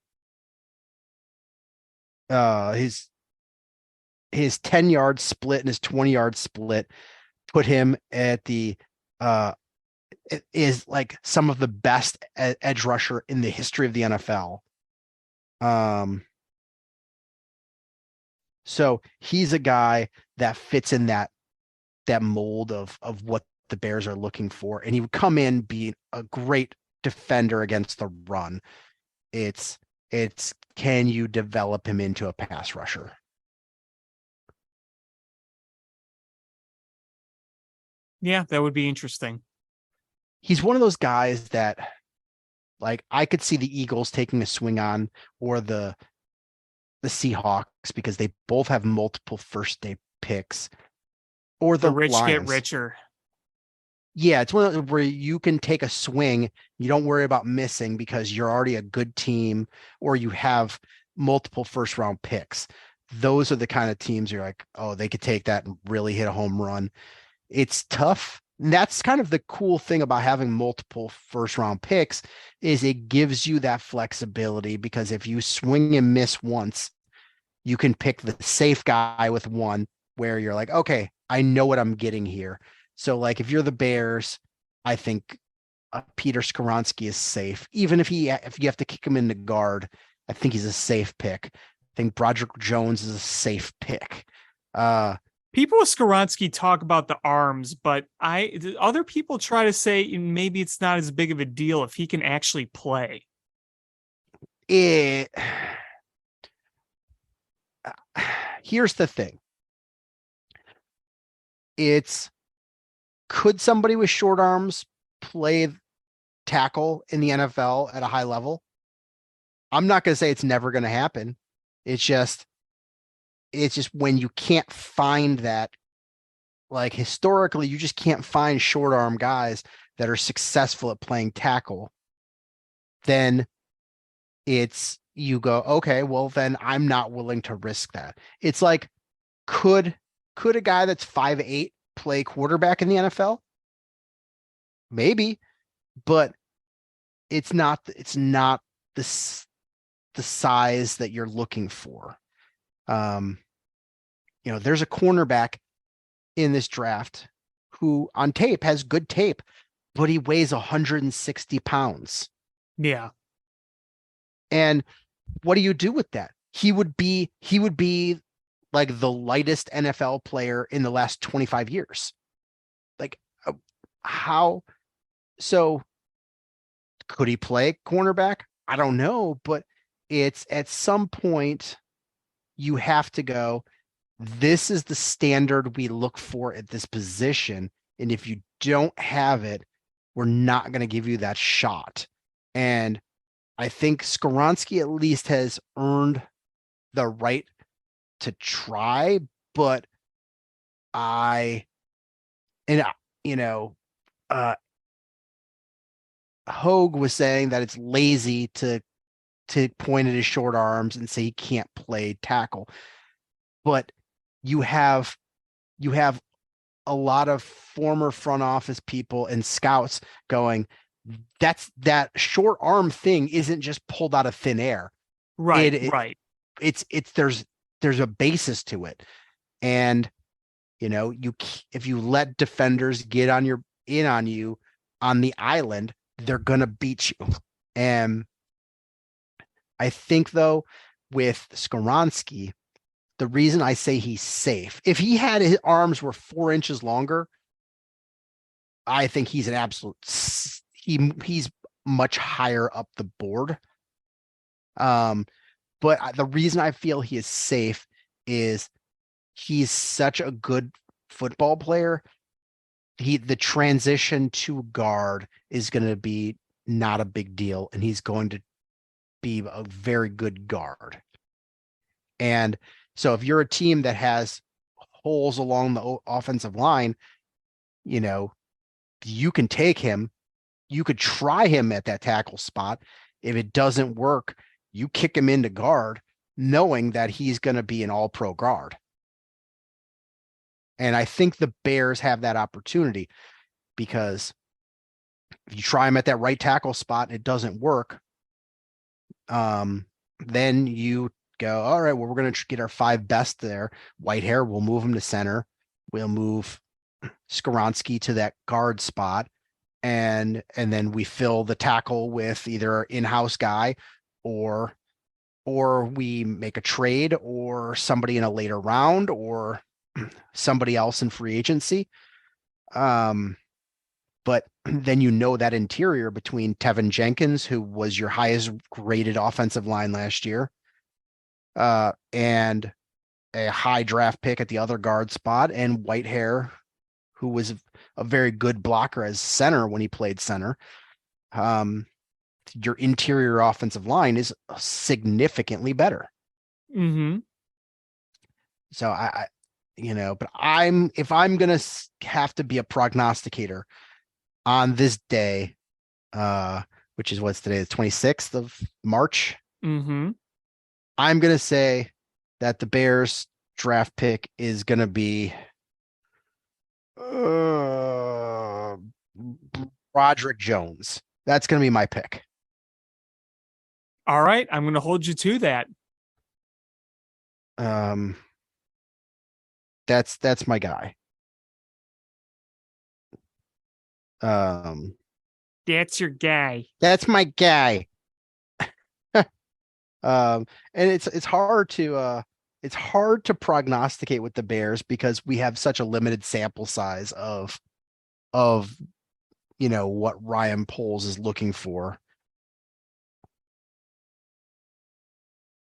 His 10-yard split and his 20-yard split put him at is like some of the best edge rusher in the history of the NFL. So he's a guy that fits in that mold of what the Bears are looking for. And he would come in being a great defender against the run. It's can you develop him into a pass rusher? Yeah, that would be interesting. He's one of those guys that, like, I could see the Eagles taking a swing on, or the Seahawks, because they both have multiple first-day picks, or the rich Lions. Get richer. Yeah, it's one of those where you can take a swing. You don't worry about missing because you're already a good team, or you have multiple first-round picks. Those are the kind of teams you're like, oh, they could take that and really hit a home run. It's tough. And that's kind of the cool thing about having multiple first-round picks, is it gives you that flexibility, because if you swing and miss once, you can pick the safe guy with one where you're like, okay, I know what I'm getting here. So, like, if you're the Bears, I think Peter Skoronski is safe. Even if you have to kick him into guard, I think he's a safe pick. I think Broderick Jones is a safe pick. People with Skoronski talk about the arms, but other people try to say maybe it's not as big of a deal if he can actually play. Here's the thing. Could somebody with short arms play tackle in the NFL at a high level? I'm not going to say it's never going to happen. It's just when you can't find that, like, historically, you just can't find short arm guys that are successful at playing tackle. Then you go, okay, well, then I'm not willing to risk that. It's like, could Could a guy that's 5'8" play quarterback in the NFL? Maybe, but it's not the size that you're looking for. There's a cornerback in this draft who on tape has good tape, but he weighs 160 pounds. Yeah. And what do you do with that? He would be like the lightest NFL player in the last 25 years. Like how? So could he play cornerback? I don't know, but it's at some point you have to go, this is the standard we look for at this position. And if you don't have it, we're not going to give you that shot. And I think Skoronsky at least has earned the right to try, but Hogue was saying that it's lazy to point at his short arms and say he can't play tackle. But you have a lot of former front office people and scouts going, that short arm thing isn't just pulled out of thin air. Right. Right. It's there's a basis to it. And if you let defenders get on you on the island, they're going to beat you. And I think though with Skoronsky, the reason I say he's safe, if he had his arms were 4 inches longer, I think he's an absolute, he's much higher up the board. But the reason I feel he is safe is he's such a good football player. The transition to guard is going to be not a big deal, and he's going to be a very good guard. And so if you're a team that has holes along the offensive line, you can take him. You could try him at that tackle spot. If it doesn't work, you kick him into guard, knowing that he's going to be an all-pro guard. And I think the Bears have that opportunity, because if you try him at that right tackle spot and it doesn't work, then you go, all right, well, we're going to get our 5 best there. Whitehair, we'll move him to center. We'll move Skoronsky to that guard spot. And then we fill the tackle with either an in-house guy or we make a trade or somebody in a later round or somebody else in free agency. But then that interior between Tevin Jenkins, who was your highest graded offensive line last year, and a high draft pick at the other guard spot, and Whitehair, who was a very good blocker as center when he played center. Your interior offensive line is significantly better. Mm-hmm. So but if I'm going to have to be a prognosticator on this day, which is what's today, the 26th of March. Mm-hmm. I'm going to say that the Bears draft pick is going to be Broderick Jones. That's going to be my pick. All right. I'm going to hold you to that. That's my guy. That's your guy. That's my guy. And it's hard to prognosticate with the Bears because we have such a limited sample size of what Ryan Poles is looking for.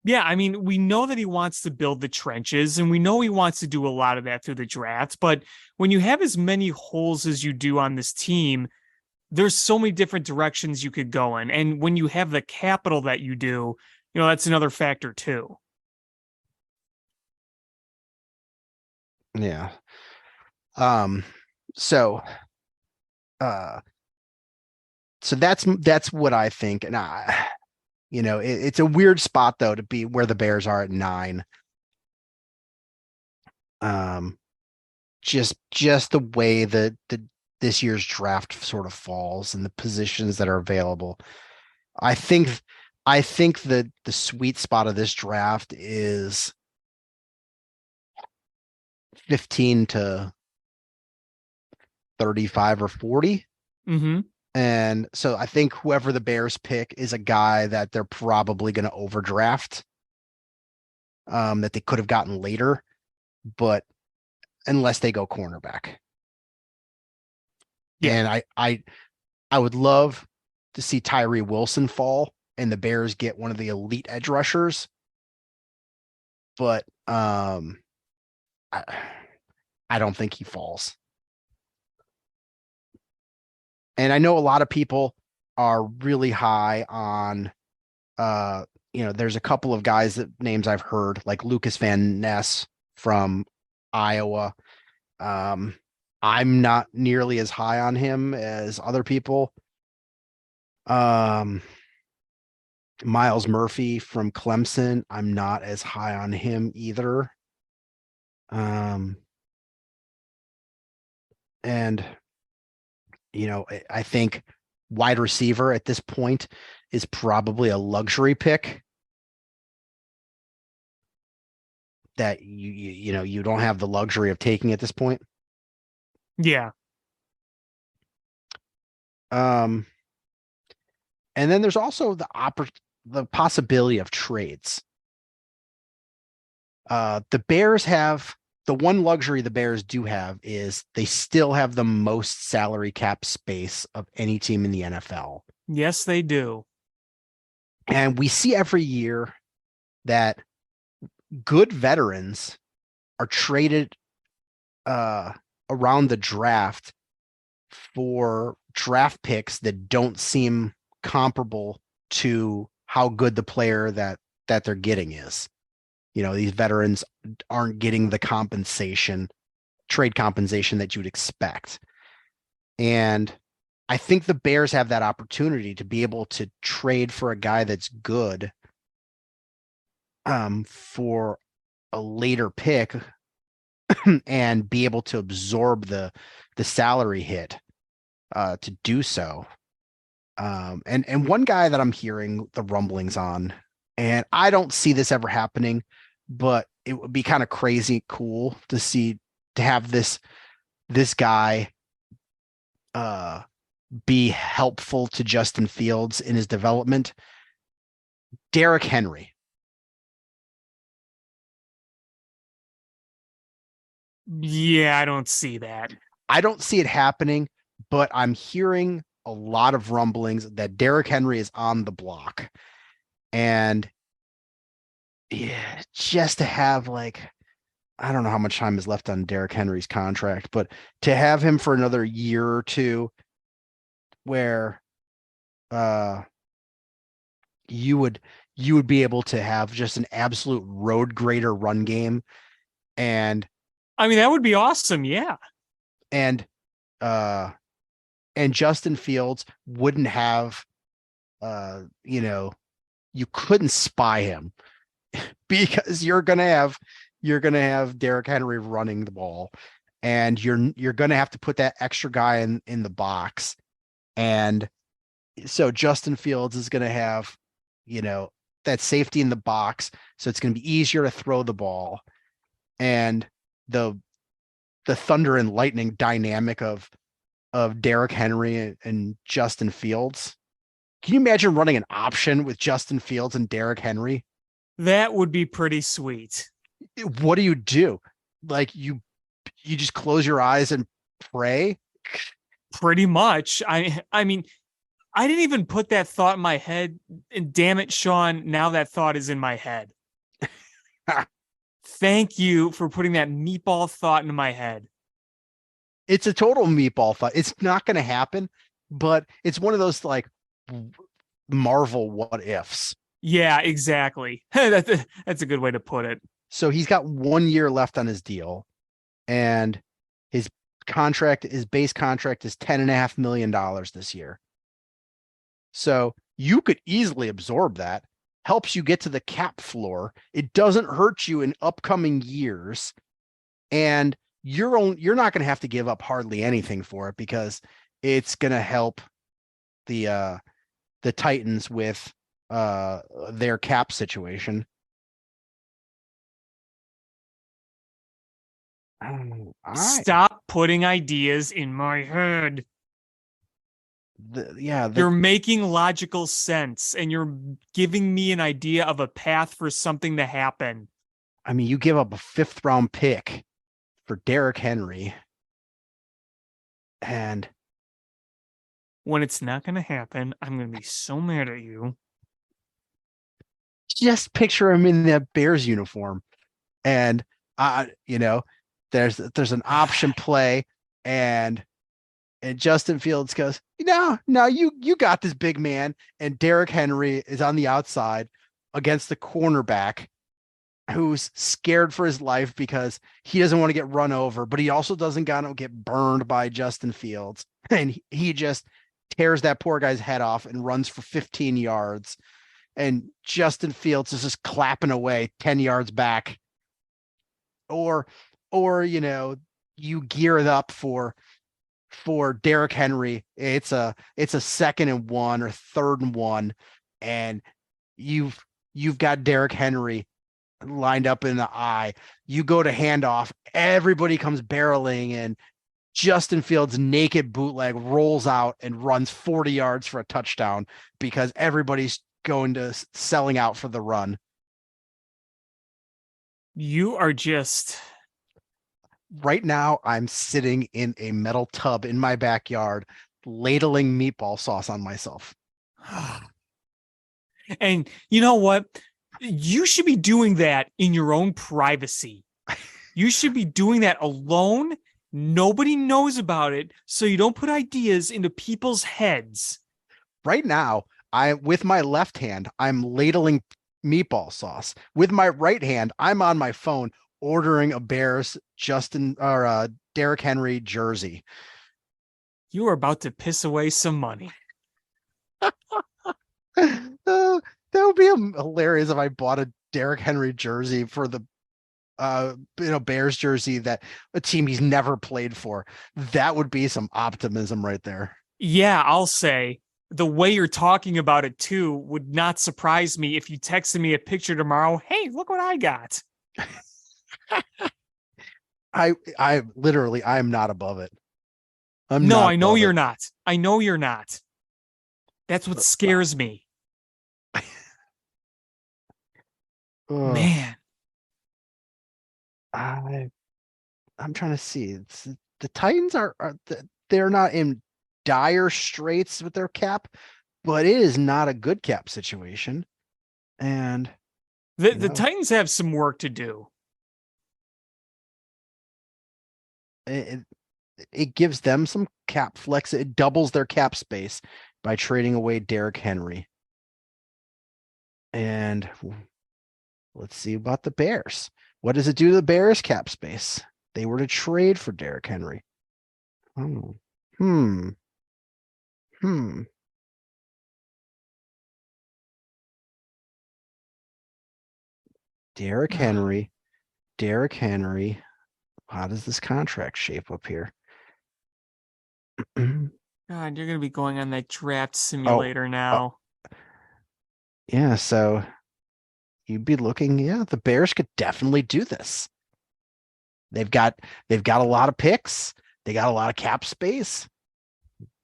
Yeah, I mean, we know that he wants to build the trenches, and we know he wants to do a lot of that through the draft. But when you have as many holes as you do on this team, there's so many different directions you could go in. And when you have the capital that you do, that's another factor too. Yeah. So that's what I think. And it's a weird spot though to be where the Bears are at 9. just the way that this year's draft sort of falls and the positions that are available. I think that the sweet spot of this draft is 15 to 35 or 40. Mm-hmm. And so I think whoever the Bears pick is a guy that they're probably going to overdraft, that they could have gotten later, but unless they go cornerback. Yeah. And I would love to see Tyree Wilson fall and the Bears get one of the elite edge rushers. But I don't think he falls. And I know a lot of people are really high on, there's a couple of guys that names I've heard, like Lucas Van Ness from Iowa. I'm not nearly as high on him as other people. Miles Murphy from Clemson, I'm not as high on him either. And I think wide receiver at this point is probably a luxury pick that you don't have the luxury of taking at this point. Yeah. And then there's also the possibility of trades. The Bears have the one luxury the Bears do have is they still have the most salary cap space of any team in the NFL. Yes, they do. And we see every year that good veterans are traded around the draft for draft picks that don't seem comparable to how good the player that they're getting is. These veterans aren't getting the trade compensation that you'd expect. And I think the Bears have that opportunity to be able to trade for a guy that's good for a later pick and be able to absorb the salary hit to do so. And one guy that I'm hearing the rumblings on, and I don't see this ever happening, but it would be kind of crazy cool to have this guy be helpful to Justin Fields in his development. Derrick Henry. Yeah, I don't see that. I don't see it happening, but I'm hearing a lot of rumblings that Derrick Henry is on the block. And yeah, just to have I don't know how much time is left on Derrick Henry's contract, but to have him for another year or two where you would be able to have just an absolute road grader run game. And I mean, that would be awesome. Yeah. And Justin Fields wouldn't have, you couldn't spy him because you're going to have Derrick Henry running the ball, and you're going to have to put that extra guy in the box. And so Justin Fields is going to have, that safety in the box. So it's going to be easier to throw the ball. And the thunder and lightning dynamic of Derrick Henry and Justin Fields. Can you imagine running an option with Justin Fields and Derrick Henry? That would be pretty sweet. What do? You just close your eyes and pray? Pretty much. I mean, I didn't even put that thought in my head. And damn it, Sean, now that thought is in my head. Thank you for putting that meatball thought into my head. It's a total meatball thought. It's not going to happen, but it's one of those Marvel what ifs. Yeah, exactly. That's a good way to put it. So he's got 1 year left on his deal, and his base contract is $10.5 million this year. So you could easily absorb that. Helps you get to the cap floor. It doesn't hurt you in upcoming years. And you're not going to have to give up hardly anything for it because it's going to help the Titans with their cap situation. All right. Stop putting ideas in my head. You're making logical sense and you're giving me an idea of a path for something to happen. I mean, you give up a 5th round pick for Derrick Henry. And when it's not going to happen, I'm going to be so mad at you. Just picture him in that Bears uniform. And, there's an option play and Justin Fields goes, no, you got this, big man. And Derrick Henry is on the outside against the cornerback who's scared for his life because he doesn't want to get run over, but he also doesn't want to get burned by Justin Fields. And he just tears that poor guy's head off and runs for 15 yards. And Justin Fields is just clapping away 10 yards back. Or you gear it up for Derrick Henry. It's a 2nd and 1 or 3rd and 1. And you've got Derrick Henry lined up in the eye. You go to handoff, everybody comes barreling in. Justin Fields' naked bootleg rolls out and runs 40 yards for a touchdown because everybody's selling out for the run. You are just... Right now, I'm sitting in a metal tub in my backyard, ladling meatball sauce on myself. And you know what? You should be doing that in your own privacy. You should be doing that alone. Nobody knows about it, so you don't put ideas into people's heads. Right now, with my left hand, I'm ladling meatball sauce. With my right hand, I'm on my phone ordering a Bears Derrick Henry jersey. You are about to piss away some money. That would be hilarious if I bought a Derrick Henry jersey for the Bears jersey that a team he's never played for. That would be some optimism right there. Yeah, I'll say the way you're talking about it too would not surprise me if you texted me a picture tomorrow. Hey, look what I got. I literally, I'm not above it. I know you're not. I know you're not. That's what scares me. Man. I'm trying to see. The Titans they're not in dire straits with their cap, but it is not a good cap situation. And the Titans have some work to do. It gives them some cap flex. It doubles their cap space by trading away Derrick Henry. And let's see about the Bears. What does it do to the Bears cap space? They were to trade for Derrick Henry. Derrick Henry. How does this contract shape up here? God, you're going to be going on that draft simulator now. Yeah, so you'd be looking, the Bears could definitely do this. They've got a lot of picks. They got a lot of cap space.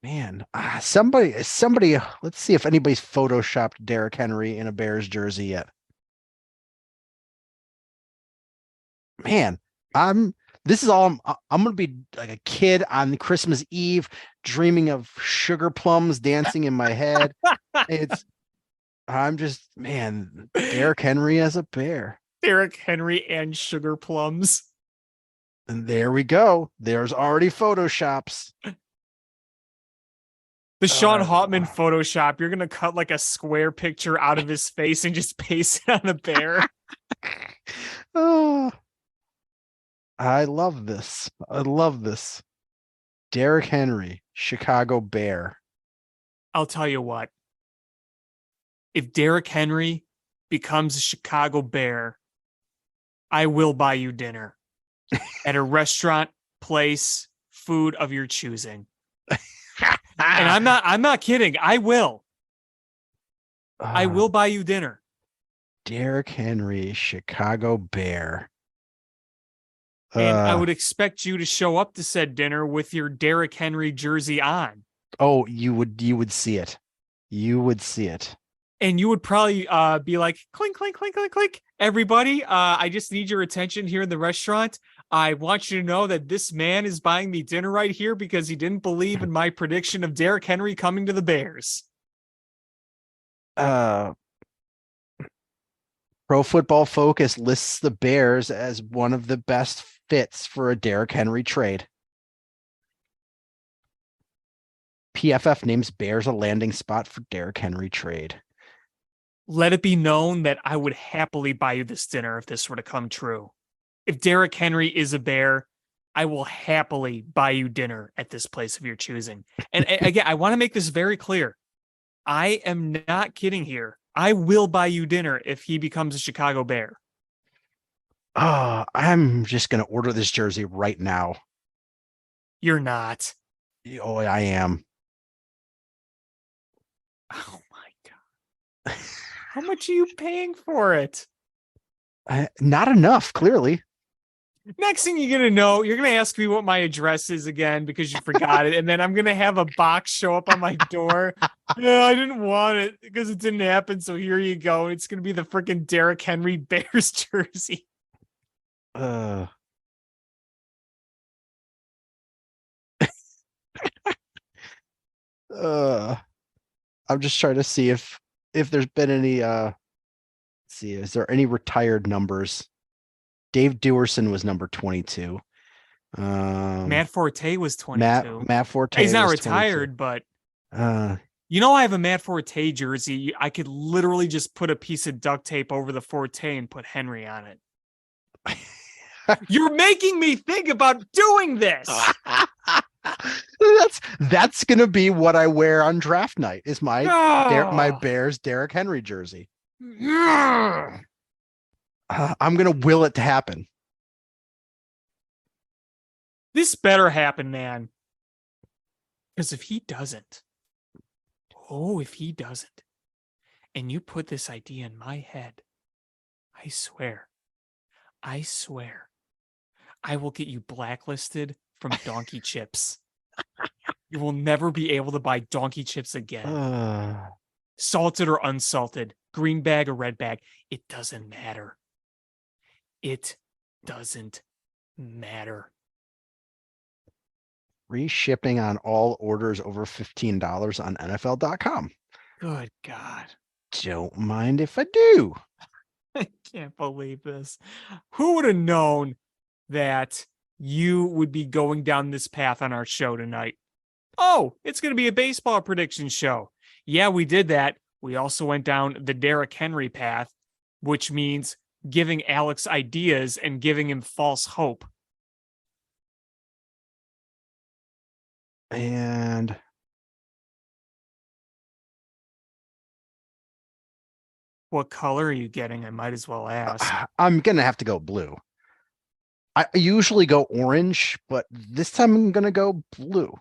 Man, somebody, let's see if anybody's photoshopped Derrick Henry in a Bears jersey yet. Man, I'm going to be like a kid on Christmas Eve dreaming of sugar plums dancing in my head. Derrick Henry as a Bear. Derrick Henry and sugar plums. And there we go. There's already photoshops. The Sean Hauptman Photoshop, you're going to cut like a square picture out of his face and just paste it on a bear. Oh, I love this. Derrick Henry, Chicago Bear. I'll tell you what. If Derrick Henry becomes a Chicago Bear, I will buy you dinner. at a restaurant, place, food of your choosing. And I'm not kidding. I will buy you dinner. Derrick Henry, Chicago Bear. And I would expect you to show up to said dinner with your Derrick Henry jersey on. Oh, you would see it. You would see it. And you would probably be like, clink, clink, clink, clink, clink. Everybody, I just need your attention here in the restaurant. I want you to know that this man is buying me dinner right here because he didn't believe in my prediction of Derrick Henry coming to the Bears. Pro Football Focus lists the Bears as one of the best fits for a Derrick Henry trade. PFF names Bears a landing spot for Derrick Henry trade. Let it be known that I would happily buy you this dinner if this were to come true. If Derrick Henry is a Bear, I will happily buy you dinner at this place of your choosing. And again, I want to make this very clear. I am not kidding here. I will buy you dinner if he becomes a Chicago Bear. I'm just going to order this jersey right now. You're not. Oh, I am. Oh my God. How much are you paying for it? Not enough, clearly. Next thing you're going to know, you're going to ask me what my address is again because you forgot it. And then I'm going to have a box show up on my door. No, I didn't want it because it didn't happen. So here you go. It's going to be the freaking Derrick Henry Bears jersey. I'm just trying to see if there's been any let's see, is there any retired numbers? Dave Dewerson was number 22. Matt Forte was 22. Matt Forte. He's not retired, 22. But I have a Matt Forte jersey. I could literally just put a piece of duct tape over the Forte and put Henry on it. You're making me think about doing this. That's gonna be what I wear on draft night. Is my Bears Derrick Henry jersey. I'm gonna will it to happen. This better happen, man. Because if he doesn't, and you put this idea in my head, I swear, I will get you blacklisted from Donkey Chips. You will never be able to buy Donkey Chips again. Salted or unsalted, green bag or red bag, it doesn't matter. It doesn't matter. Free shipping on all orders over $15 on NFL.com. Good God. Don't mind if I do. I can't believe this. Who would have known that you would be going down this path on our show tonight? Oh, it's going to be a baseball prediction show. Yeah, we did that. We also went down the Derrick Henry path, which means giving Alex ideas and giving him false hope. And what color are you getting? I might as well ask. I'm going to have to go blue. I usually go orange, but this time I'm going to go blue.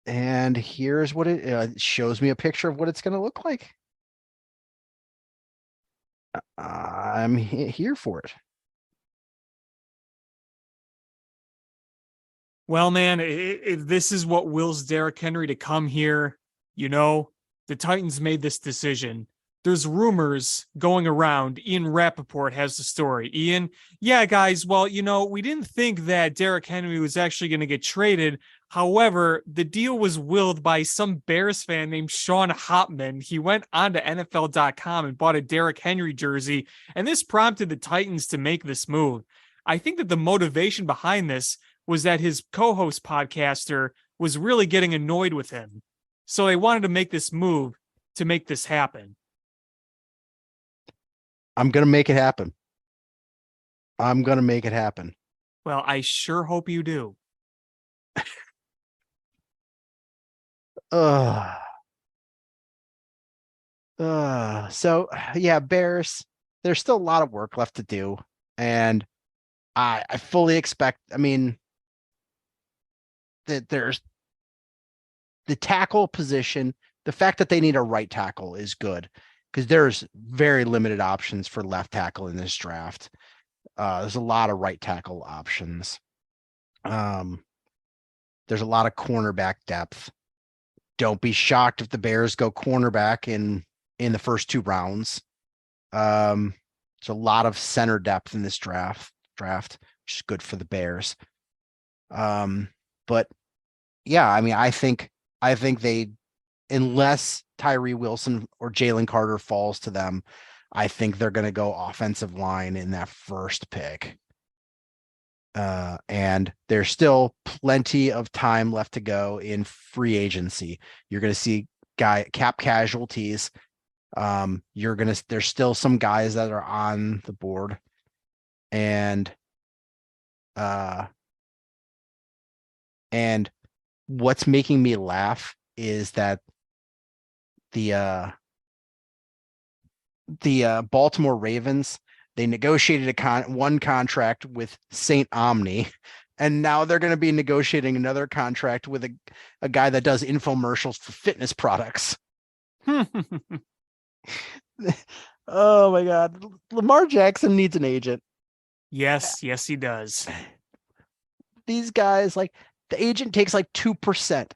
And here's what it shows me a picture of what it's going to look like. I'm here for it. Well, man, if this is what wills Derrick Henry to come here, the Titans made this decision. There's rumors going around. Ian Rappaport has the story. Ian, yeah, guys, well, we didn't think that Derrick Henry was actually going to get traded. However, the deal was willed by some Bears fan named Sean Hopman. He went on to NFL.com and bought a Derrick Henry jersey, and this prompted the Titans to make this move. I think that the motivation behind this was that his co-host podcaster was really getting annoyed with him. So they wanted to make this move to make this happen. I'm going to make it happen. Well, I sure hope you do. So yeah, Bears, there's still a lot of work left to do. And I fully expect, I mean, that there's the tackle position. The fact that they need a right tackle is good because there's very limited options for left tackle in this draft. There's a lot of right tackle options. There's a lot of cornerback depth. Don't be shocked if the Bears go cornerback in the first 2 rounds. There's a lot of center depth in this draft, which is good for the Bears. But yeah, I mean, I think they, unless Tyree Wilson or Jalen Carter falls to them, I think they're going to go offensive line in that first pick. And there's still plenty of time left to go in free agency. You're going to see cap casualties. There's still some guys that are on the board, and what's making me laugh is that the Baltimore Ravens, they negotiated one contract with St. Omni, and now they're going to be negotiating another contract with a guy that does infomercials for fitness products. Oh my God. Lamar Jackson needs an agent. Yes, he does. These guys, like, the agent takes like 2%.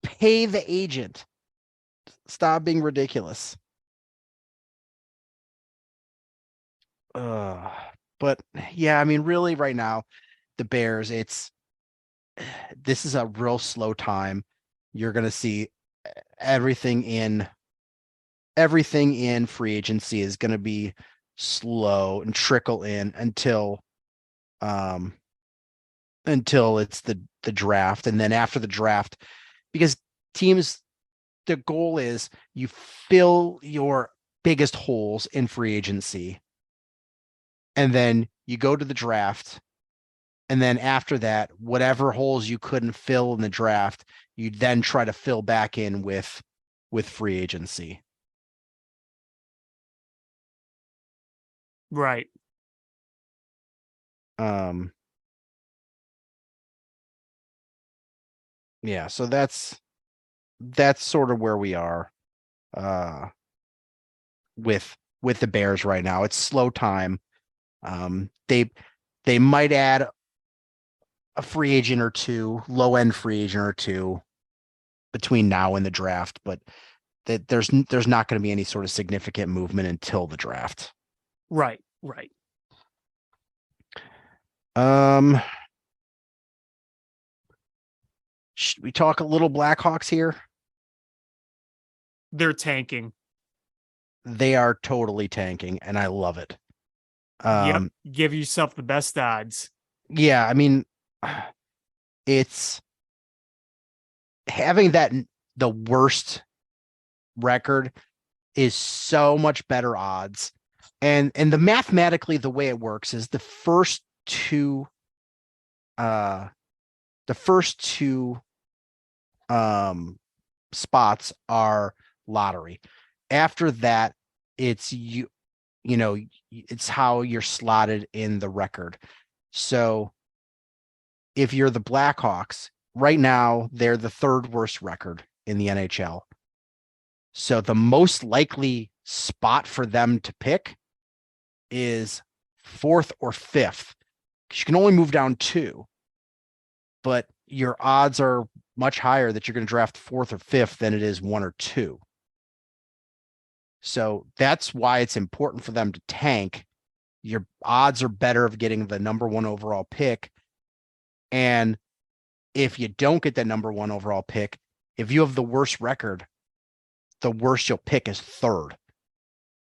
Pay the agent. Stop being ridiculous. But yeah, I mean, really right now, the Bears, this is a real slow time. You're going to see everything in free agency is going to be slow and trickle in until it's the draft. And then after the draft, because teams, the goal is you fill your biggest holes in free agency, and then you go to the draft. And then after that, whatever holes you couldn't fill in the draft, you then try to fill back in with free agency. Right. Yeah, so that's sort of where we are with the Bears right now. It's slow time. They might add a free agent or two, low-end free agent or two between now and the draft, but there's not going to be any sort of significant movement until the draft. Right. Should we talk a little Blackhawks here? They're tanking. They are totally tanking, and I love it. Yep. Give yourself the best odds. Yeah, I mean, it's having the worst record is so much better odds. And mathematically, the way it works is the first two spots are lottery. After that, it's it's how you're slotted in the record. So if you're the Blackhawks, right now they're the 3rd worst record in the NHL. So the most likely spot for them to pick is 4th or 5th, because you can only move down 2. But your odds are much higher that you're going to draft 4th or 5th than it is 1 or 2. So that's why it's important for them to tank. Your odds are better of getting the number 1 overall pick. And if you don't get that number 1 overall pick, if you have the worst record, the worst you'll pick is 3rd.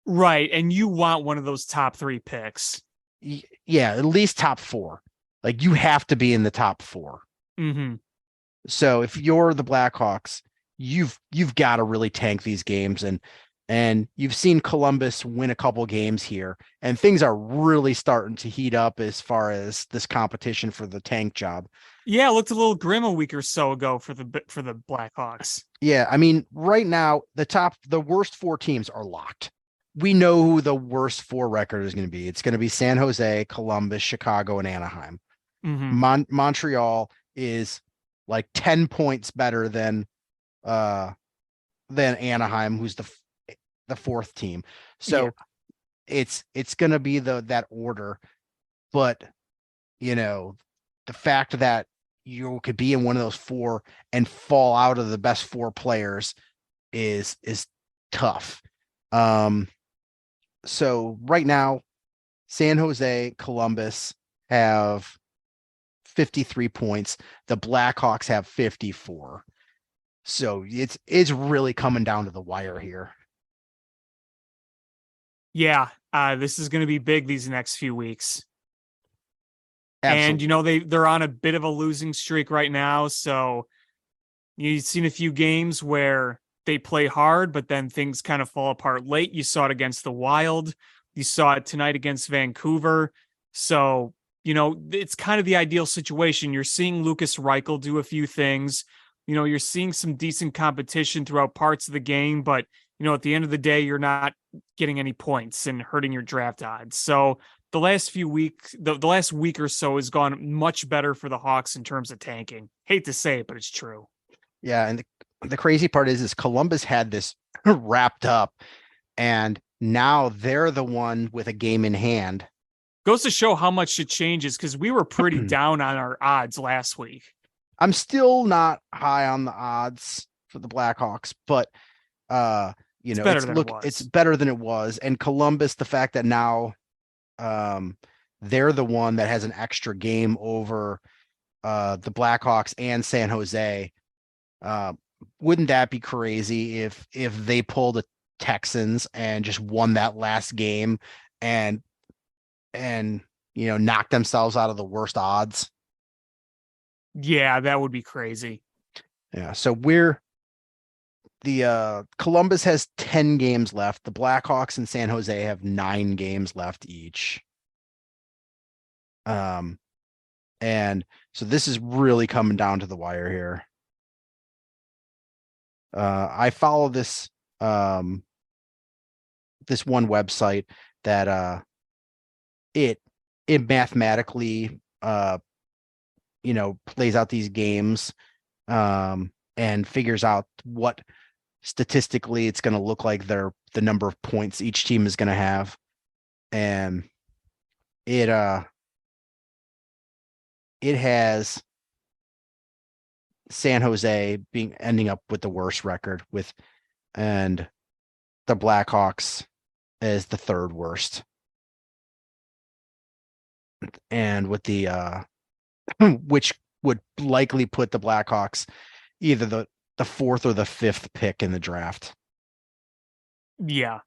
Right. And you want one of those top 3 picks. Yeah, at least top 4. Like, you have to be in the top 4. Mm-hmm. So if you're the Blackhawks, you've got to really tank these games. And you've seen Columbus win a couple games here, and things are really starting to heat up as far as this competition for the tank job. Yeah, it looked a little grim a week or so ago for the Blackhawks. Yeah, I mean, right now the worst 4 teams are locked. we know who the worst 4 record is going to be. It's going to be San Jose, Columbus, Chicago, and Anaheim. Montreal is like 10 points better than Anaheim, who's the 4th team. So it's going to be that order. But, the fact that you could be in one of those 4 and fall out of the best 4 players is tough. So right now, San Jose, Columbus have 53 points. The Blackhawks have 54. So it's really coming down to the wire here. Yeah, this is going to be big these next few weeks. Absolutely. And they're on a bit of a losing streak right now, so you've seen a few games where they play hard, but then things kind of fall apart late. You saw it against the Wild. You saw it tonight against Vancouver. So, it's kind of the ideal situation. You're seeing Lucas Reichel do a few things. You're seeing some decent competition throughout parts of the game, but, at the end of the day, you're not getting any points and hurting your draft odds. So the last few weeks, the last week or so has gone much better for the Hawks in terms of tanking. Hate to say it, but it's true. Yeah. And the crazy part is Columbus had this wrapped up, and now they're the one with a game in hand. Goes to show how much it changes, because we were pretty down on our odds last week. I'm still not high on the odds for the Blackhawks, but it's better than it was. And Columbus, the fact that now they're the one that has an extra game over the Blackhawks and San Jose. Wouldn't that be crazy if they pulled the Texans and just won that last game and knocked themselves out of the worst odds? Yeah, that would be crazy. Yeah. So Columbus has 10 games left. The Blackhawks and San Jose have 9 games left each. And so this is really coming down to the wire here. I follow this one website that it mathematically plays out these games and figures out what statistically it's going to look like the number of points each team is going to have. And it has San Jose ending up with the worst record and the Blackhawks as the 3rd worst. And with the which would likely put the Blackhawks either the 4th or the 5th pick in the draft. Yeah.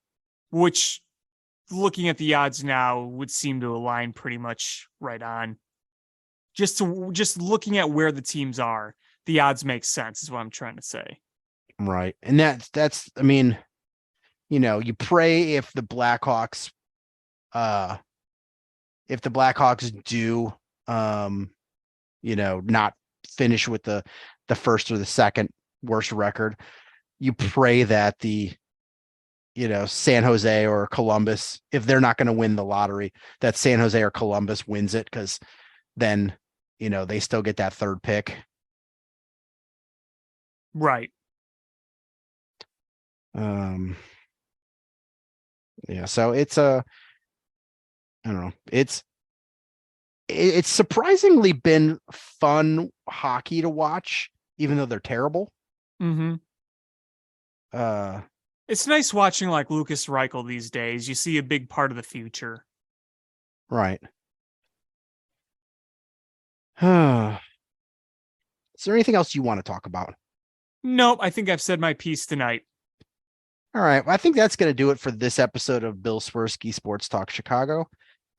Which, looking at the odds now, would seem to align pretty much right on. Just looking at where the teams are, the odds make sense, is what I'm trying to say. Right. And that's I mean, you pray if the Blackhawks do not finish with the 1st or the 2nd worst record, you pray that the San Jose or Columbus, if they're not going to win the lottery, that San Jose or Columbus wins it, because then they still get that 3rd pick. Right. Yeah, so it's I don't know, it's surprisingly been fun hockey to watch, even though they're terrible. Mm-hmm. It's nice watching like Lucas Reichel these days. You see a big part of the future. Right. Is there anything else you want to talk about? Nope, I think I've said my piece tonight. All right. Well, I think that's going to do it for this episode of Bill Swerski Sports Talk Chicago.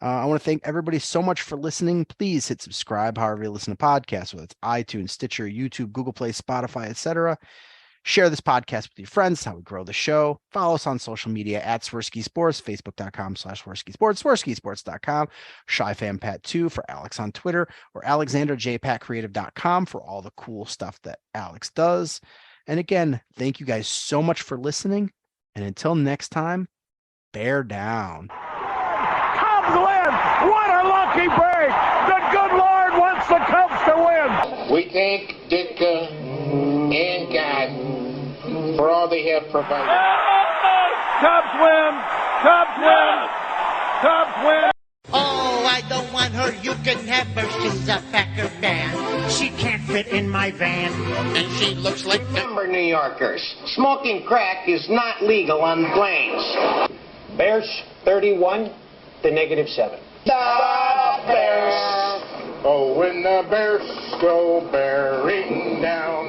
I want to thank everybody so much for listening. Please hit subscribe however you listen to podcasts, whether it's iTunes, Stitcher, YouTube, Google Play, Spotify, etc. Share this podcast with your friends, how we grow the show. Follow us on social media at Swerski Sports, facebook.com/Swerski Sports, SwerskiSports.com, ShyFanPat2 for Alex on Twitter, or AlexanderJPatCreative.com for all the cool stuff that Alex does. And again, thank you guys so much for listening. And until next time, bear down. Cubs win! What a lucky break! The good Lord wants the Cubs to win! We thank Ditka and God for all they have provided. Cubs win! Cubs win! Cubs win! Oh, I don't want her. You can have her. She's a Packer fan. She can't fit in my van. And she looks like Remember, New Yorkers, smoking crack is not legal on the plains. Bears 31 to -7. The Bears. Oh, when the Bears go bearing down.